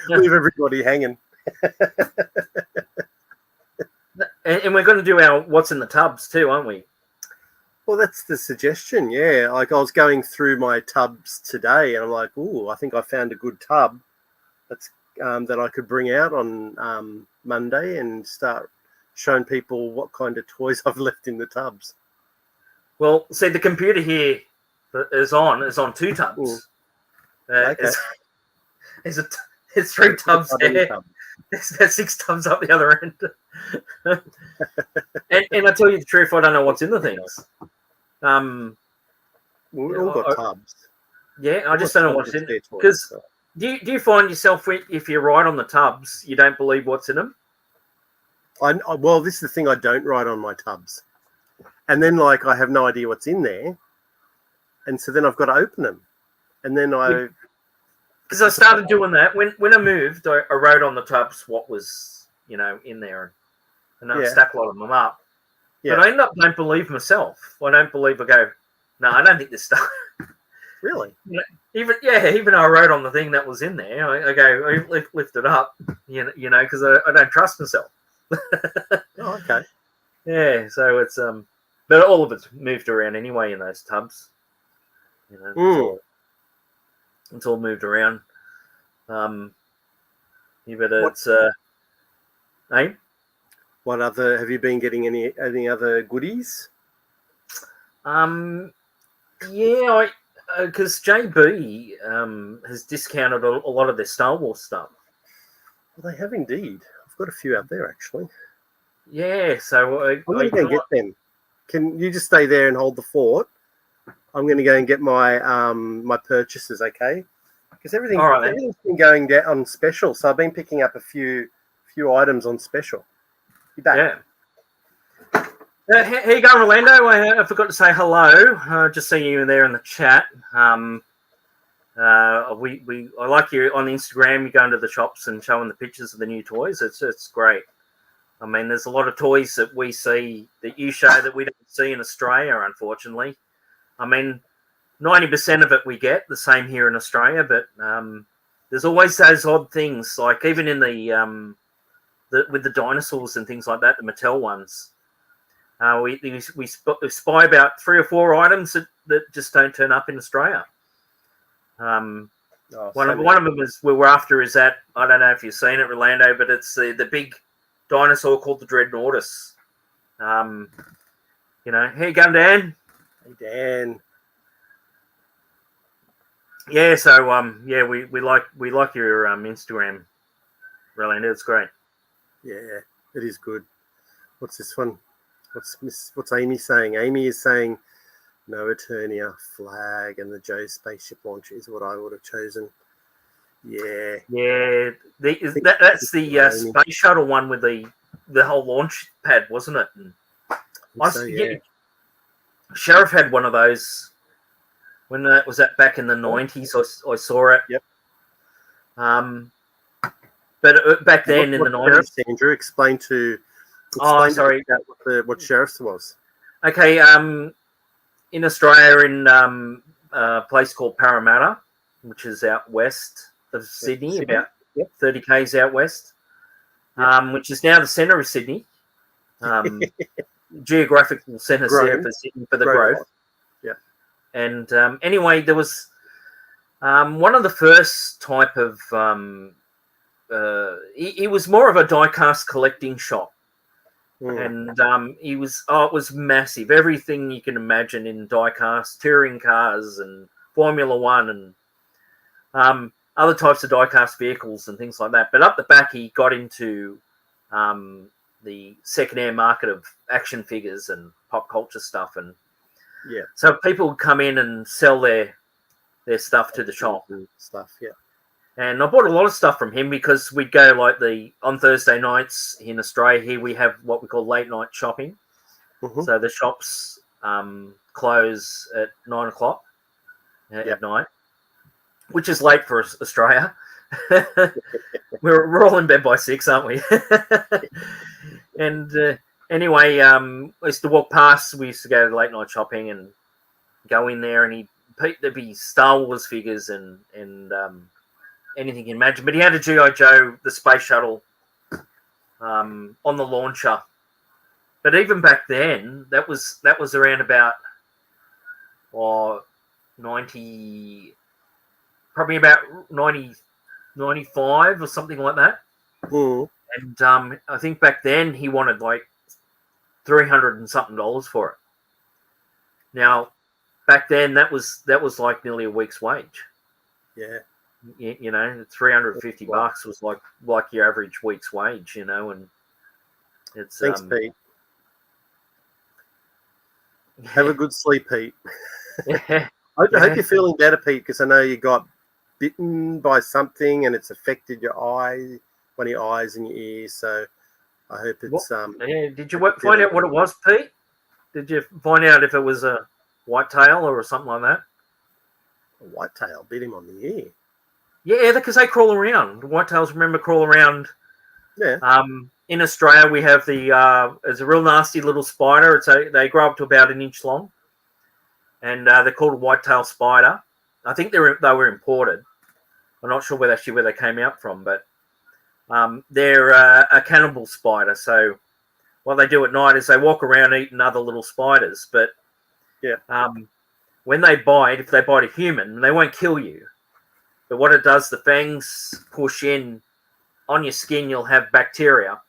Leave everybody hanging. And we're going to do our what's in the tubs too, aren't we? Well, that's the suggestion, yeah. Like I was going through my tubs today, and I'm like, "Ooh, I think I found a good tub that's that I could bring out on Monday and start showing people what kind of toys I've left in the tubs." Well, see, the computer here is on 2 tubs. Okay. It's 3 tubs there. There's 6 tubs up the other end. and I tell you the truth, I don't know what's in the things. We've all got tubs. Yeah, I just don't know what's in it. Because do you find yourself, if you write on the tubs, you don't believe what's in them? Well, this is the thing, I don't write on my tubs. And then, I have no idea what's in there. And so then I've got to open them. And then because I started doing that. When I moved, I wrote on the tubs what was, in there. And I stacked a lot of them up. Yeah. But I end up don't believe myself. I don't believe. I go, no, I don't think this stuff. Really? Even I wrote on the thing that was in there. I go, lift it up, because I don't trust myself. Oh, okay. Yeah, so it's but all of it's moved around anyway in those tubs. It's all moved around. It's hey. What other have you been getting any other goodies? Yeah, because JB has discounted a lot of their Star Wars stuff. Well, they have indeed. I've got a few out there actually. Yeah, so I'm going to go get them. Can you just stay there and hold the fort? I'm going to go and get my my purchases, okay? Because everything's been going down on special, so I've been picking up a few few items on special. Be back. Yeah. Here you go, Orlando. I forgot to say hello. Just seeing you there in the chat. I like you on Instagram. You go into the shops and showing the pictures of the new toys. It's great. I mean, there's a lot of toys that we see that you show that we don't see in Australia, unfortunately. I mean, 90% of it we get the same here in Australia, but there's always those odd things, like even in the with the dinosaurs and things like that, the Mattel ones. We spy about 3 or 4 items that just don't turn up in Australia. One of them is we're after is that, I don't know if you've seen it, Rolando, but it's the big dinosaur called the Dreadnoughtus. Here you go, Dan. Hey, Dan. Yeah, so we like your Instagram, Rolando. It's great. Yeah, it is good. What's this one? What's Amy saying? Amy is saying no Eternia flag and the Joe spaceship launch is what I would have chosen. Yeah. Yeah, that's the space shuttle one with the whole launch pad, wasn't it? Yeah. Sheriff had one of those when was that back in the 90s. I saw it. Yep. But back then in the 90s, Andrew, explain sorry, what Sheriff's was. Okay, in Australia, in a place called Parramatta, which is out west of Sydney, about 30 k's out west, which is now the centre of Sydney. Geographical centre for Sydney for the growth. Yeah. And anyway, there was one of the first type of. He was more of a die-cast collecting shop. And it was massive. Everything you can imagine in die-cast, touring cars and Formula One and other types of die-cast vehicles and things like that. But up the back, he got into the second-hand market of action figures and pop culture stuff. And so people would come in and sell their stuff to the shop. And stuff, yeah. And I bought a lot of stuff from him because we'd go on Thursday nights in Australia. Here we have what we call late night shopping. Mm-hmm. So the shops close at 9 o'clock at night, which is late for Australia. we're all in bed by 6, aren't we? And anyway, I used to walk past. We used to go to late night shopping and go in there, and there'd be Star Wars figures and anything you can imagine. But he had a G.I. Joe, the space shuttle, on the launcher. But even back then, that was around about 90, probably about 90, 95 or something like that. Mm. And I think back then he wanted like $300 and something for it. Now, back then that was like nearly a week's wage. Yeah. $350 was like your average week's wage, and it's. Thanks, Pete. Have a good sleep, Pete. Yeah. I hope you're feeling better, Pete, because I know you got bitten by something and it's affected your eye, one of your eyes and your ears. So I hope it's. Did you find out what it was, Pete? Did you find out if it was a whitetail or something like that? A whitetail bit him on the ear. Yeah, because they crawl around. Whitetails, remember, crawl around. Yeah. In Australia, we have it's a real nasty little spider. They grow up to about an inch long, and they're called a whitetail spider. I think they were imported. I'm not sure where they came out from, but they're a cannibal spider. So what they do at night is they walk around eating other little spiders. But when they bite, if they bite a human, they won't kill you. But what it does, the fangs push in on your skin. You'll have bacteria.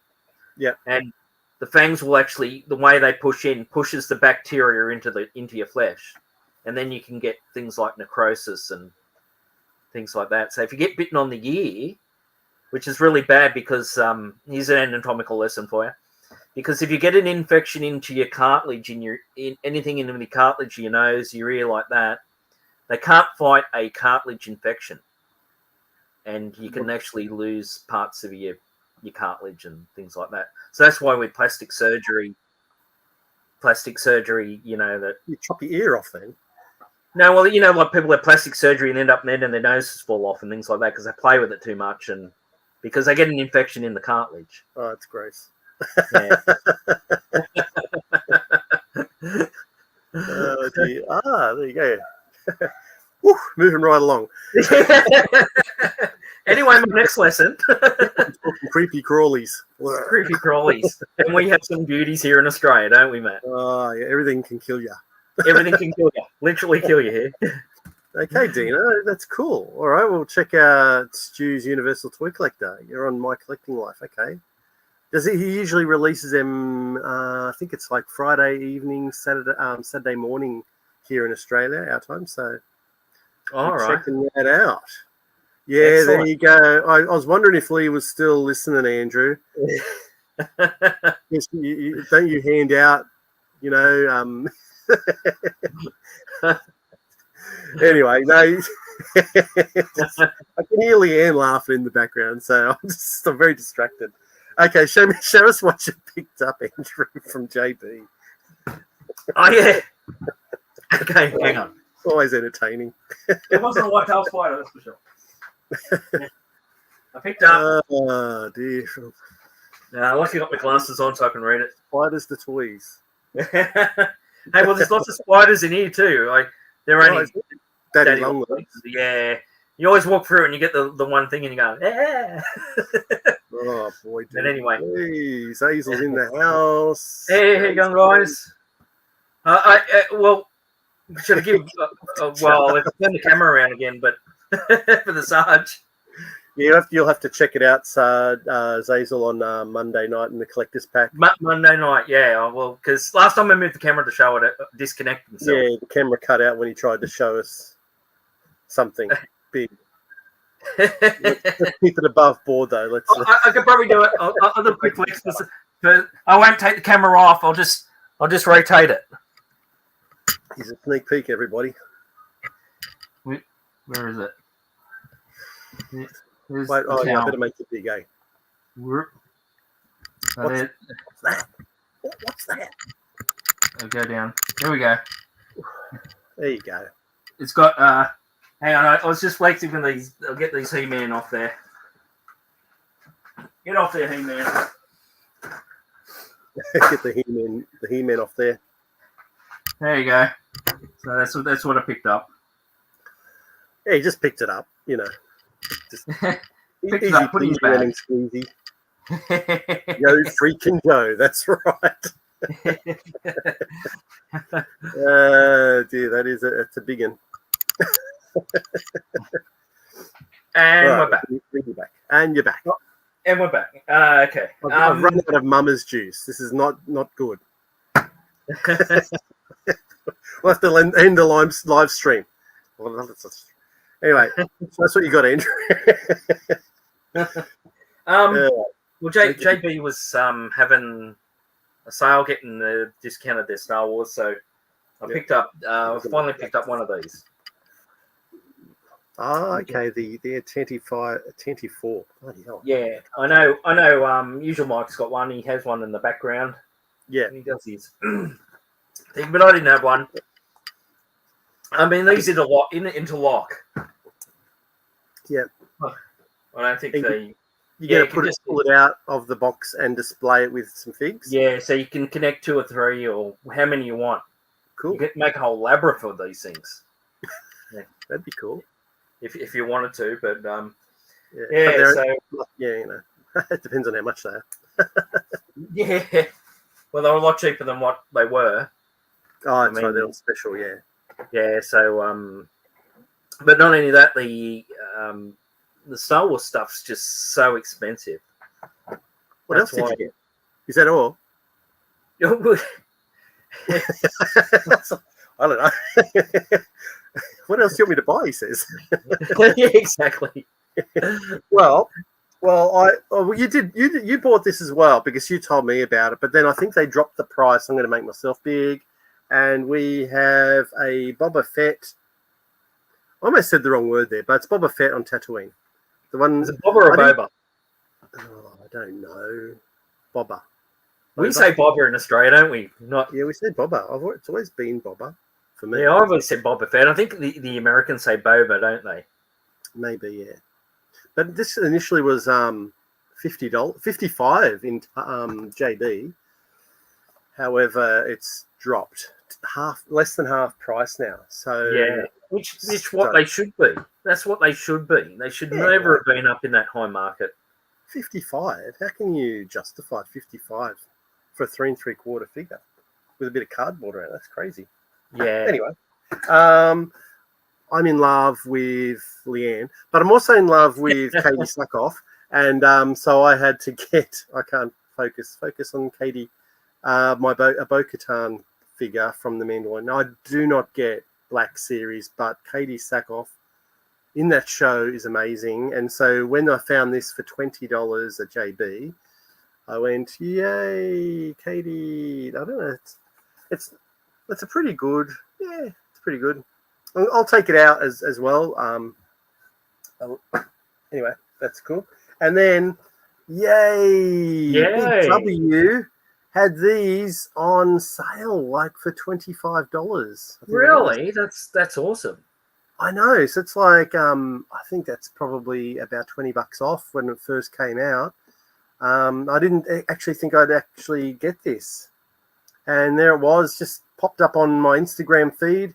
Yeah. And the fangs will actually, the way they pushes the bacteria into your flesh, and then you can get things like necrosis and things like that. So if you get bitten on the ear, which is really bad, because here's an anatomical lesson for you. Because if you get an infection into your cartilage, anything in the cartilage, your nose, your ear, like that, they can't fight a cartilage infection, and you can actually lose parts of your your cartilage and things like that. So that's why with plastic surgery, you know, that you chop your ear off then. No, well, you know, like people have plastic surgery and end up then and their noses fall off and things like that because they play with it too much and because they get an infection in the cartilage. Oh, it's gross. Yeah. Oh, dear. There you go. Woo, moving right along. Anyway, my next lesson. Creepy crawlies. Creepy crawlies. And we have some beauties here in Australia, don't we, Matt? Oh, yeah, everything can kill you. Everything can kill you. Literally kill you here. Okay, Dina, that's cool. All right, we'll check out Stu's Universal Toy Collector. You're on My Collecting Life, okay. He usually releases them, I think it's like Friday evening, Saturday morning here in Australia, our time, so all right. checking that out. Yeah, Excellent. There you go. I was wondering if Lee was still listening, Andrew. Yes, don't you hand out, you know, anyway, no, I can hear Leanne laughing in the background, so I'm very distracted. Okay, show us what you picked up, Andrew, from JB. Oh yeah. Okay, hang on. Always entertaining. It wasn't a white-tailed spider, that's for sure. Yeah. I picked up. Oh dear. Lucky I got my glasses on so I can read it. Spiders to toys. Hey, well, there's lots of spiders in here too. Like they're only daddy long legs. Yeah, you always walk through and you get the one thing and you go, yeah. Oh boy! Dude. But anyway, please, Hazel's in the house. Hey, how you going, guys? Well, should I give? Well, let's turn the camera around again, but for the Sarge. Yeah, you'll have to check it out, Zazel, on Monday night in the collector's pack. Monday night, yeah. Well, because last time I moved the camera to show it disconnected himself. Yeah, the camera cut out when he tried to show us something big. Let's keep it above board, though. I could probably do it. I'll do a quick flex, but I won't take the camera off. I'll just rotate it. Here's a sneak peek, everybody. Where is it? Wait, yeah, I better make it big, eh? What's that? What's that? I'll go down. There we go. There you go. It's got, hang on, I was just flexing with these. I'll get these He-Man off there. Get off there, He-Man. Get the He-Man off there. There you go. So that's what I picked up. Yeah, he just picked it up, you know. Just picked it up, put it in your bag. Squeezy. Yo, freaking Joe, that's right. Dear, it's a big one. And right, we're back. And you're back. And we're back. Okay. I've run out of Mama's juice. This is not good. We'll have to end the live stream. Anyway, that's what you got, Andrew. Well, JB was having a sale, getting the discounted their Star Wars, so I picked up. Finally picked up one of these. Okay. The 24. Bloody hell. Yeah, I know. Usual Mike's got one. He has one in the background. Yeah, he does his thing, but I didn't have one. I mean, these interlock. Yeah. I don't think they. You got to pull it out of the box and display it with some figs. Yeah, so you can connect 2 or 3 or how many you want. Cool. You can make a whole labyrinth of these things. Yeah, that'd be cool. If you wanted to, but you know, it depends on how much they are. Yeah. Well, they were a lot cheaper than what they were. Oh, that's right. They're special, yeah. Yeah. So, but not only that, the Star Wars stuff's just so expensive. What else did you get? Is that all? I don't know. What else do you want me to buy? He says. Yeah, exactly. Well, you bought this as well because you told me about it, but then I think they dropped the price. I'm going to make myself big, and we have a Boba Fett. I almost said the wrong word there, but it's Boba Fett on Tatooine. The one is it Boba or Boba? I don't know. Bobber. We say Bobber in Australia, don't we? Not. Yeah, we say Bobber. It's always been Bobber for me. Yeah, I've always said Boba Fett. I think the Americans say Boba, don't they? Maybe, yeah. But this initially was $50, $55 in JB. However, it's dropped less than half price now. So yeah, which what they should be. That's what they should be. They should never have been up in that high market. 55. How can you justify 55 for a 3 3/4 figure with a bit of cardboard around? That's crazy. Yeah. Anyway, I'm in love with Leanne, but I'm also in love with Katie Sackhoff, and so I had to get. I can't focus on Katie. A Bo-Katan figure from the Mandalorian. Now, I do not get Black Series, but Katie Sackhoff in that show is amazing. And so when I found this for $20 at JB, I went, "Yay, Katie!" I don't know. It's a pretty good. Yeah, it's pretty good. I'll take it out as well. Anyway, that's cool. And then, yay! Big W had these on sale, like for $25. Really? That's awesome. I know. So it's like I think that's probably about $20 off when it first came out. I didn't actually think I'd actually get this, and there it was, just popped up on my Instagram feed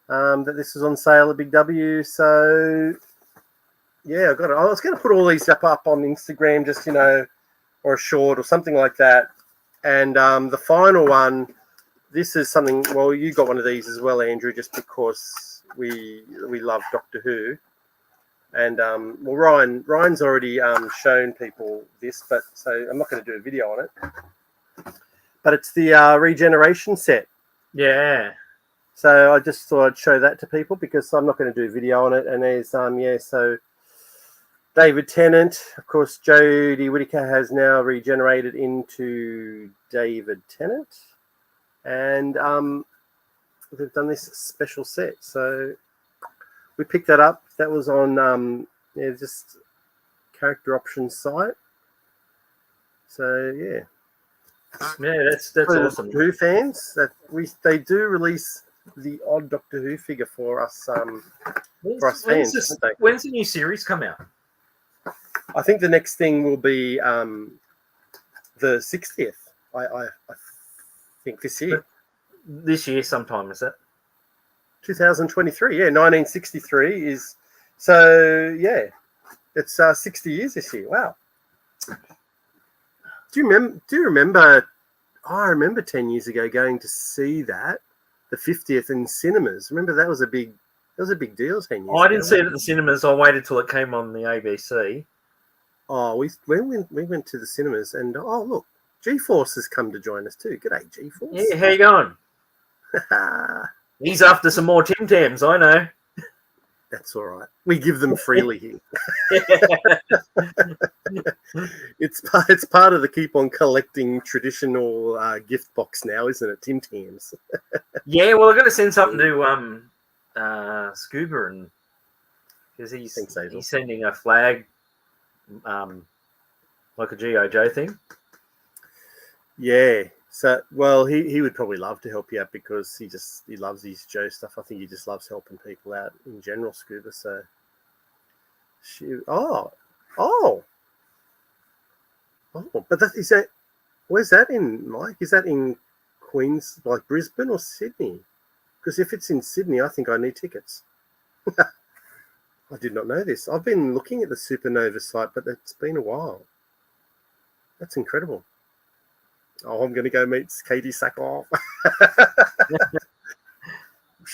that this was on sale at Big W. So yeah, I got it. I was going to put all these up on Instagram, just or a short or something like that. And the final one, this is something. Well, you got one of these as well, Andrew, just because we love Doctor Who. And well, Ryan's already shown people this, but so I'm not going to do a video on it. But it's the regeneration set. Yeah. So I just thought I'd show that to people because I'm not going to do a video on it. And there's so David Tennant, of course, Jodie Whittaker has now regenerated into David Tennant, and they've done this special set. So we picked that up. That was on just character options site. So yeah, that's awesome. Who fans they do release the odd Doctor Who figure for us fans. When's the new series come out? I think the next thing will be the 60th. I think this year. This year sometime, is it? 2023. Yeah, 1963 is. So yeah, it's 60 years this year. Wow. Do you remember? I remember 10 years ago going to see the 50th in cinemas. Remember that was a big deal 10 years ago. I didn't see it at the cinemas. I waited till it came on the ABC. Oh, we went to the cinemas, and oh look, G-Force has come to join us too. G'day, G-Force. Yeah, how you going? He's after some more Tim Tams, I know. That's all right. We give them freely here. It's part of the keep on collecting traditional gift box now, isn't it? Tim Tams. Yeah, well, I've got to send something to Scuba, and because he's sending a flag, like a G.I. Joe thing. Yeah. So, well, he would probably love to help you out because he loves his Joe stuff. I think he just loves helping people out in general, Scuba. So, but where's that in, Mike? Is that in Queens, like Brisbane or Sydney? Because if it's in Sydney, I think I need tickets. I did not know this. I've been looking at the Supernova site, but it's been a while. That's incredible. Oh, I'm going to go meet Katie Sackhoff.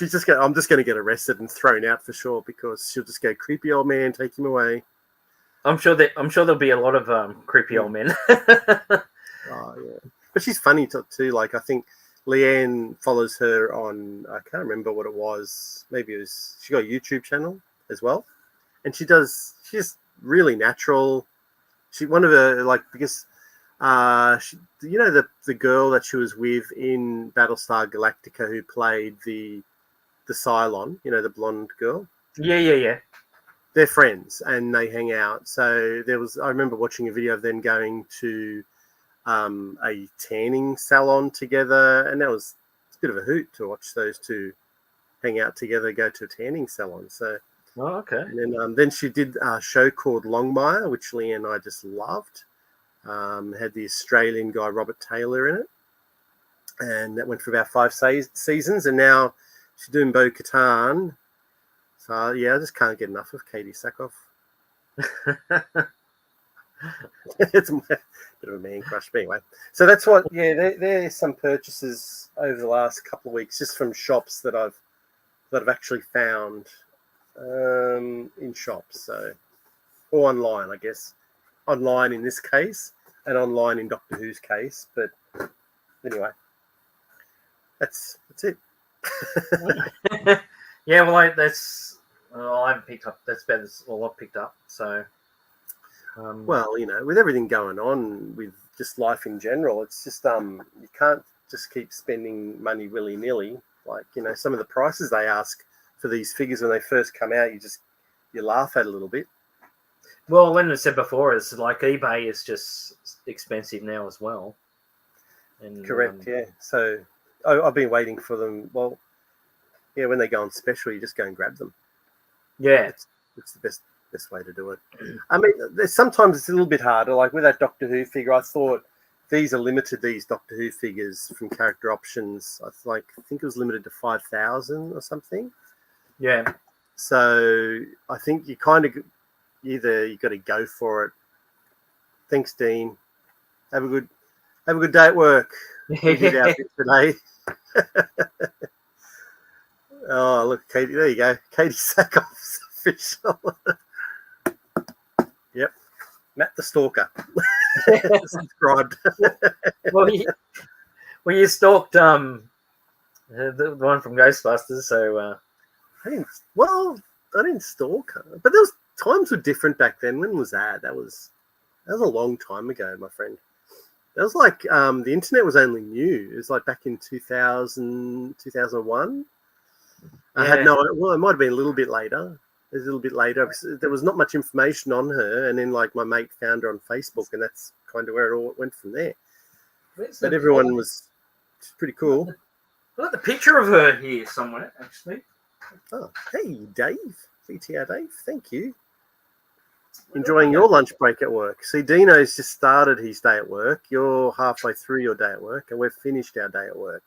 I'm just going to get arrested and thrown out for sure because she'll just go, creepy old man, take him away. I'm sure there'll be a lot of creepy old men. Oh yeah, but she's funny too. Like I think Leanne follows her on. I can't remember what it was. Maybe it was. She got a YouTube channel as well, and she's really natural. One of her because. The girl that she was with in Battlestar Galactica who played the Cylon, the blonde girl. Yeah. they're friends and they hang out. So I remember watching a video of them going to a tanning salon together, and it's a bit of a hoot to watch those two hang out together, go to a tanning salon. So, okay. And then she did a show called Longmire, which Leanne and I just loved. Had the Australian guy Robert Taylor in it, and that went for about 5 seasons. And now she's doing Bo-Katan. So yeah, I just can't get enough of Katie Sackhoff. It's a bit of a man crush, but anyway. So that's what. Yeah, there's some purchases over the last couple of weeks, just from shops that I've actually found in shops. So, or online, I guess. Online in this case, and online in Doctor Who's case. But anyway, that's it. Yeah, well, I haven't picked up. That's about all I've picked up. So, well, with everything going on with just life in general, it's just you can't just keep spending money willy nilly. Like some of the prices they ask for these figures when they first come out, you laugh at a little bit. Well, when I said before, it's like eBay is just expensive now as well. And, correct, yeah. So I've been waiting for them. Well, yeah, when they go on special, you just go and grab them. Yeah, it's the best way to do it. I mean, sometimes it's a little bit harder. Like with that Doctor Who figure, I thought these are limited. These Doctor Who figures from Character Options, I think it was limited to 5,000 or something. Yeah. So I think you kind of either you got to go for it. Thanks, Dean. Have a good day at work. We did our bit today. Oh, look, Katie. There you go. Katie Sackhoff's official. Yep. Matt the Stalker. Subscribed. well, you stalked the one from Ghostbusters, so I didn't stalk her, but there was times were different back then. When was that? That was a long time ago, my friend. That was like the internet was only new. It was like back in 2000, 2001. I had well, it might have been a little bit later. It was a little bit later. There was not much information on her, and then like my mate found her on Facebook, and that's kind of where it all went from there. But everyone was pretty cool. I've got the picture of her here somewhere, actually. Oh, hey, Dave. VTR Dave, thank you. Enjoying your lunch break at work. See, Dino's just started his day at work. You're halfway through your day at work, and we've finished our day at work.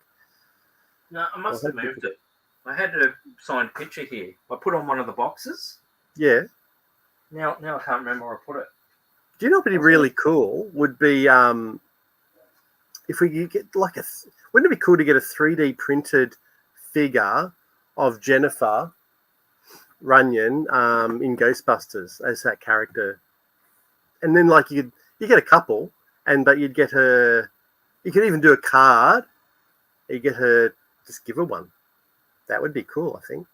No, I must have moved it. I had a signed picture here. I put on one of the boxes. Yeah. Now I can't remember where I put it. Do you know what would be really cool? Would be if we could get like wouldn't it be cool to get a 3D printed figure of Jennifer Runyon in Ghostbusters as that character, and then like you get a couple, but you'd get her. You could even do a card. You get her, just give her one. That would be cool, I think.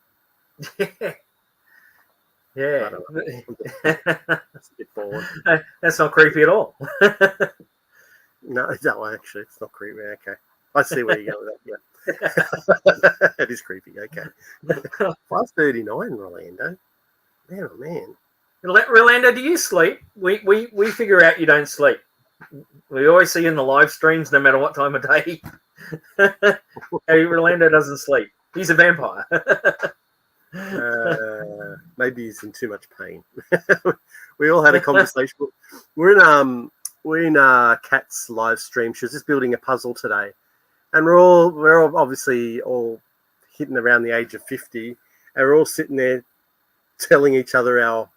Yeah. That's a bit bored. That's not creepy at all. No, actually, it's not creepy. Okay, I see where you go with that. Yeah, it is creepy. Okay, 5:39, Rolando. Man, oh man. Rolando, do you sleep? We figure out you don't sleep. We always see you in the live streams, no matter what time of day. Hey, Rolando doesn't sleep. He's a vampire. Maybe he's in too much pain. We all had a conversation. We're in Kat's live stream. She was just building a puzzle today, and we're all obviously all hitting around the age of 50, and we're all sitting there telling each other our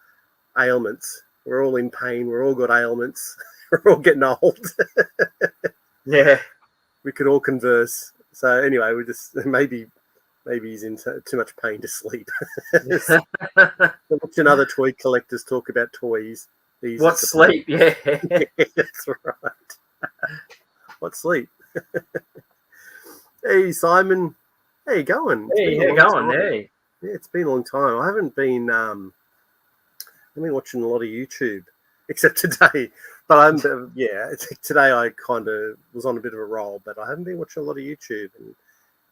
ailments. We're all in pain. We're all got ailments. We're all getting old. Yeah, we could all converse. So anyway, we just maybe he's in too much pain to sleep. Watching other toy collectors talk about toys. What sleep? Yeah. That's right. What sleep? Hey, Simon. How you going? Hey, how you going? Hey. Yeah, it's been a long time. I haven't been watching a lot of YouTube, except today. But today I kind of was on a bit of a roll, but I haven't been watching a lot of YouTube and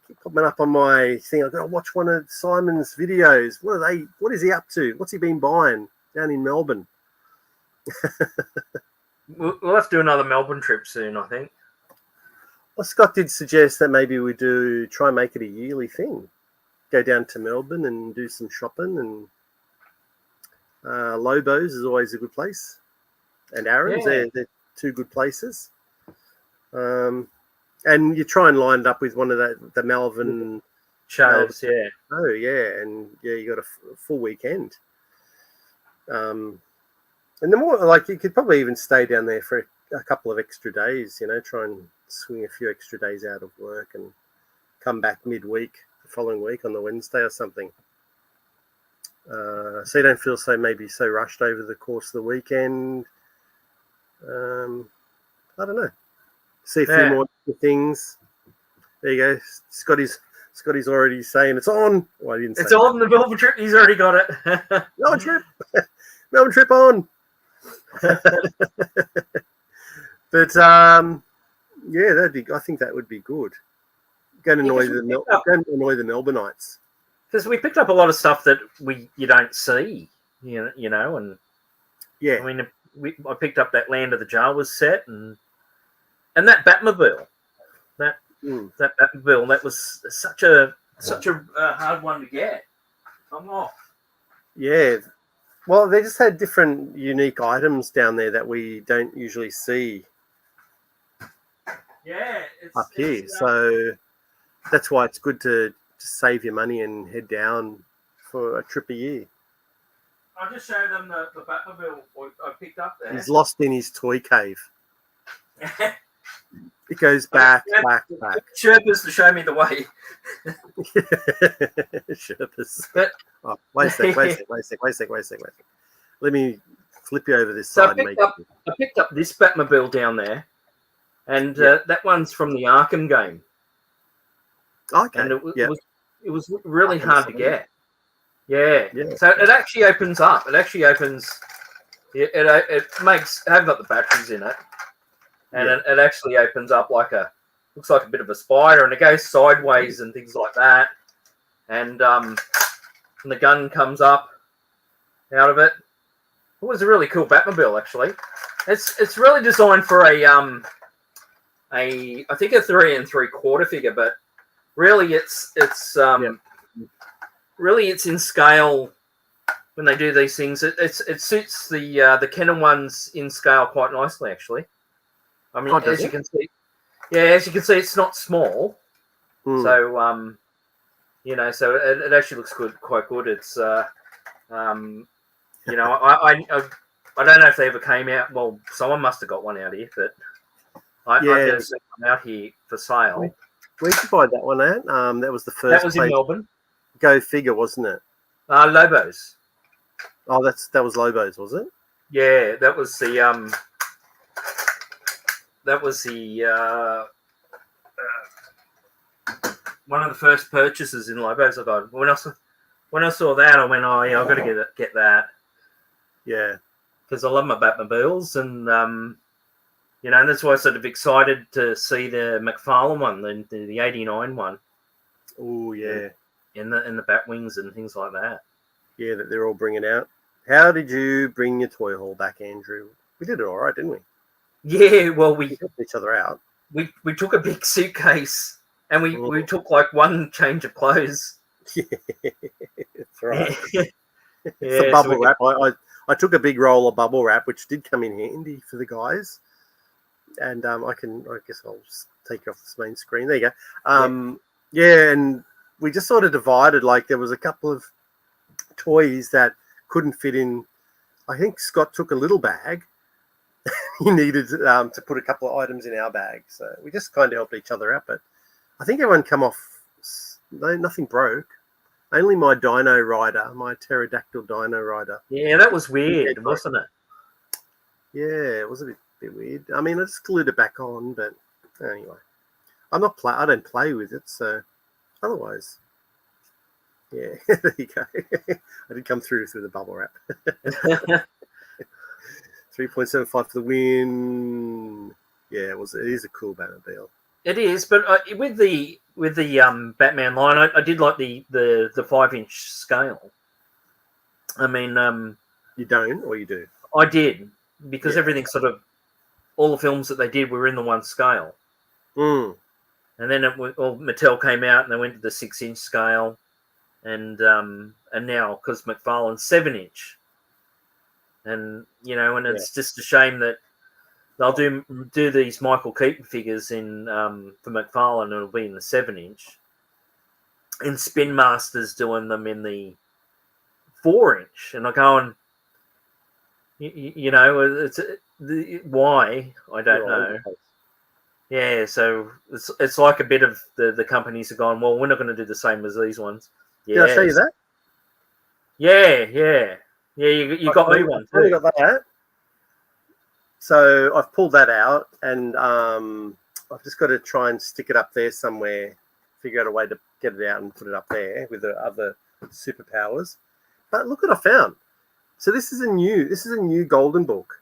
keep popping up on my thing. I've got to watch one of Simon's videos. What is he up to? What's he been buying down in Melbourne? We'll have to do another Melbourne trip soon, I think. Well, Scott did suggest that maybe we try and make it a yearly thing. Go down to Melbourne and do some shopping, and Lobo's is always a good place, and Aaron's. Yeah. They're two good places. And you try and line it up with one of the Melbourne shows, yeah. Oh, yeah, and yeah, you got a full weekend. And the more, like, you could probably even stay down there for a couple of extra days, try and swing a few extra days out of work and come back midweek, the following week on the Wednesday or something. So you don't feel maybe so rushed over the course of the weekend. I don't know. See a few more things. There you go. Scotty's already saying it's on. Well, I didn't say it's on the Melbourne trip. He's already got it. Melbourne trip. Melbourne trip on. But yeah, I think that would be good. Go and annoy the Melbourneites. Because we picked up a lot of stuff that you don't see, and yeah. I mean, I picked up that Land of the Jawas set and that Batmobile. That Batmobile, that was such a hard one to get. I'm off. Yeah. Well, they just had different unique items down there that we don't usually see. Yeah. Up here. So that's why it's good to save your money and head down for a trip a year. I'll just show them the Batmobile I picked up there. He's lost in his toy cave. It goes back. Sherpas to show me the way. Sherpas. But, wait a sec. Let me flip you over this side. I picked up this Batmobile down there, and that one's from the Arkham game. Okay. And it was really hard to get. Yeah. So it actually opens up. It actually opens. It makes. I haven't got the batteries in it. And it actually opens up looks like a bit of a spider, and it goes sideways and things like that. And the gun comes up out of it. It was a really cool Batmobile, actually. It's really designed for I think a 3 3/4 figure, but really it's in scale. When they do these things, it suits the Canon ones in scale quite nicely, actually. I mean, as you can see, it's not small. So, so it actually looks quite good. It's, I don't know if they ever came out. Well, someone must have got one out here, but I've never seen one out here for sale. Where'd you buy that one at? That was the first. That was in Melbourne. Go figure, wasn't it? Lobo's. Oh, that was Lobo's, was it? Yeah, that was the one of the first purchases in Lobo's I got. When I saw that, I went, oh yeah, I've got to get that. Yeah, because I love my Batmobiles, and and that's why I'm sort of excited to see the McFarlane one, the '89 one. Oh yeah, in the Batwings and things like that. Yeah, that they're all bringing out. How did you bring your toy haul back, Andrew? We did it all right, didn't we? Yeah, well, we helped each other out. We took a big suitcase and we took one change of clothes. Yeah, that's right. It's a bubble wrap. I took a big roll of bubble wrap, which did come in handy for the guys. And I guess I'll just take it off this main screen. There you go. Yeah, and we just sort of divided. Like there was a couple of toys that couldn't fit in. I think Scott took a little bag. He needed to put a couple of items in our bag, so we just kind of helped each other out. But I think everyone come off. Nothing broke. Only my Dino Rider, my pterodactyl Dino Rider. Yeah, that was weird, wasn't it? Yeah, it was a bit weird. I mean, I just glued it back on, but anyway, I don't play with it, so otherwise, yeah. There you go. I did come through the bubble wrap. 3.75 for the win. Yeah, it is a cool Batmobile. It is, but with the with the Batman line, I did like the 5-inch scale. I mean, you don't, or you do? I did, because Yeah. everything sort of, all the films that they did were in the one scale. Mm. And then Mattel came out and they went to the 6-inch scale, and now because McFarlane's 7-inch, and and it's just a shame that they'll do these Michael Keaton figures in for McFarlane, and it'll be in the 7-inch, and Spin Master's doing them in the 4-inch, and I'm going, it's why I don't know. Yeah, so it's like a bit of the companies are going, well, we're not going to do the same as these ones. Yeah. Did I show you that? Yeah. You got me one too. Got that. So I've pulled that out, and I've just got to try and stick it up there somewhere. Figure out a way to get it out and put it up there with the other superpowers. But look what I found. So this is a new golden book.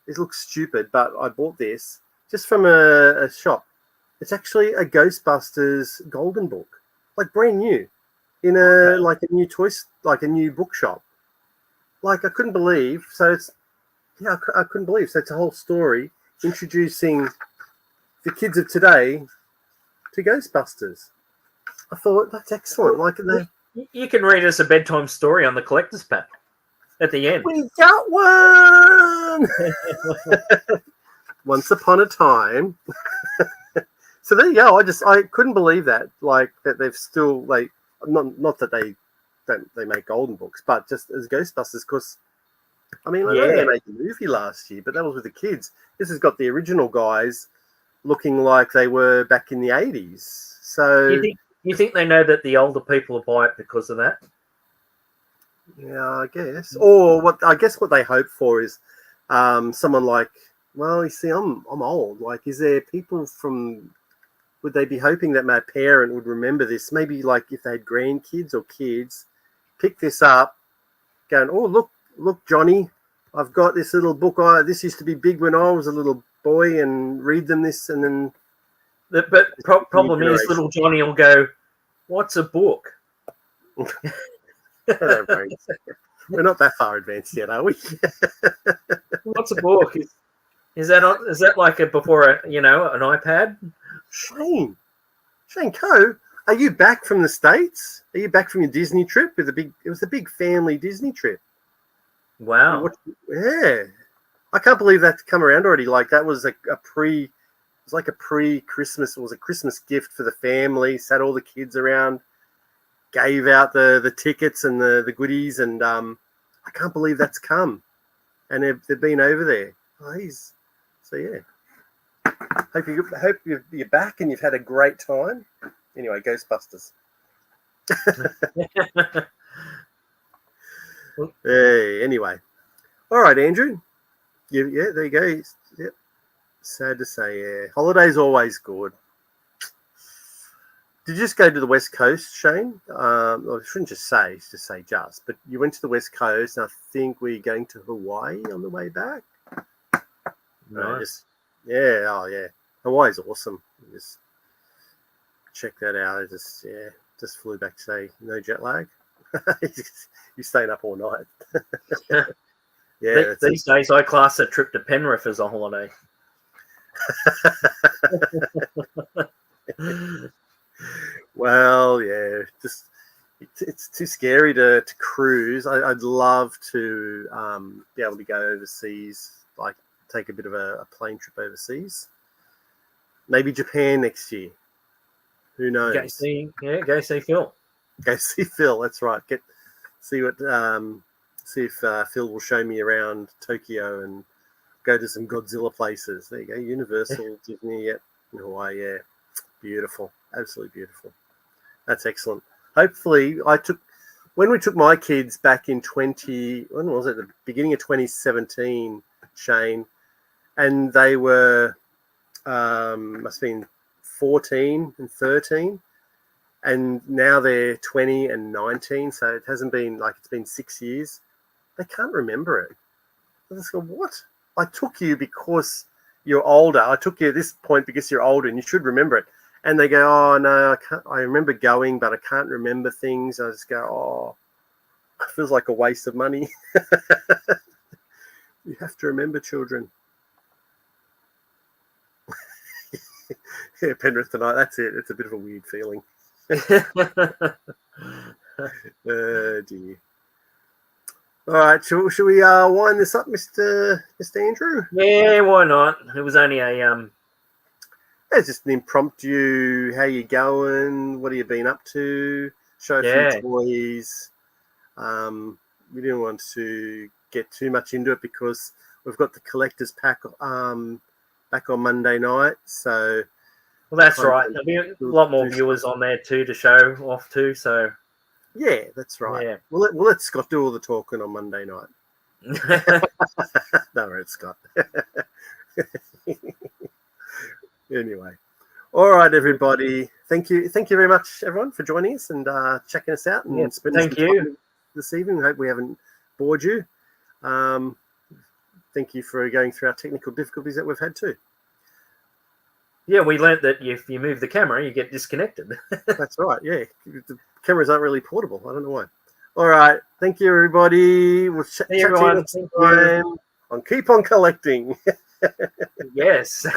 It looks stupid, but I bought this just from a shop. It's actually a Ghostbusters golden book, like brand new, in like a new like a new bookshop. Like I couldn't believe. So it's I couldn't believe. So it's a whole story introducing the kids of today to Ghostbusters. I thought that's excellent. Like you can read us a bedtime story on the collector's pack at the end. We got one. Once upon a time. So there you go. I couldn't believe that. Like that they've still not that they make golden books, but just as Ghostbusters, because I mean, I know they made the movie last year, but that was with the kids. This has got the original guys looking like they were back in the 80s. So you think they know that the older people will buy it because of that? Yeah, I guess. Or what they hope for is someone like, well, you see, I'm old. Like, is there people would they be hoping that my parent would remember this? Maybe like if they had grandkids or kids, pick this up, going, oh, look, Johnny, I've got this little book. This used to be big when I was a little boy, and read them this, and then. But problem is, little Johnny will go, "What's a book?" We're not that far advanced yet, are we? What's a book? Is that like before an iPad? Shane Coe, are you back from the States? Are you back from your Disney trip it was a big family Disney trip? Wow. Yeah. I can't believe that's come around already. Like that was a pre-Christmas. It was a Christmas gift for the family. Sat all the kids around, gave out the tickets and the goodies, and I can't believe that's come. And they've been over there. So yeah. Hope you're back and you've had a great time. Anyway, Ghostbusters. Hey, anyway. All right, Andrew. Yeah, there you go. Yep. Sad to say, yeah. Holiday's always good. Did you just go to the West Coast, Shane? I shouldn't just say just, but you went to the West Coast, and I think we're going to Hawaii on the way back. Nice. Yeah. Hawaii's awesome. Just check that out. Just flew back today. No jet lag. You're staying up all night. Yeah. These days, I class a trip to Penrith as a holiday. Well, yeah, just it's too scary to cruise. I'd love to be able to go overseas, like take a bit of a plane trip overseas. Maybe Japan next year. Who knows? Go see Phil. Go see Phil. That's right. See if Phil will show me around Tokyo and go to some Godzilla places. There you go. Universal, Disney, in Hawaii. Yeah, beautiful. Absolutely beautiful. That's excellent. Hopefully, when we took my kids back in when was it? The beginning of 2017, Shane, and they were must have been 14 and 13, and now they're 20 and 19. So it hasn't been it's been 6 years. They can't remember it. I just go, what? I took you because you're older. I took you at this point because you're older, and you should remember it. and they go, "Oh no, I can't. I remember going, but I can't remember things." I just go, "Oh, it feels like a waste of money." You have to remember, children. Yeah, Penrith tonight. That's it. It's a bit of a weird feeling. Dear. All right, should we wind this up, Mr. Andrew? Yeah, why not? It was only a It's just an impromptu. How you going? What have you been up to? Show a few toys. We didn't want to get too much into it because we've got the collector's pack back on Monday night. So, well, that's right. There'll be a lot more viewers on there too to show off to. So, yeah, that's right. Yeah. We'll let Scott do all the talking on Monday night. No, it's Scott. Anyway, all right, everybody. Thank you very much, everyone, for joining us and checking us out and spending some time this evening. Hope we haven't bored you. Thank you for going through our technical difficulties that we've had too. Yeah, we learnt that if you move the camera, you get disconnected. That's right. Yeah, the cameras aren't really portable. I don't know why. All right. Thank you, everybody. We'll chat to you next time. And keep on collecting. Yes.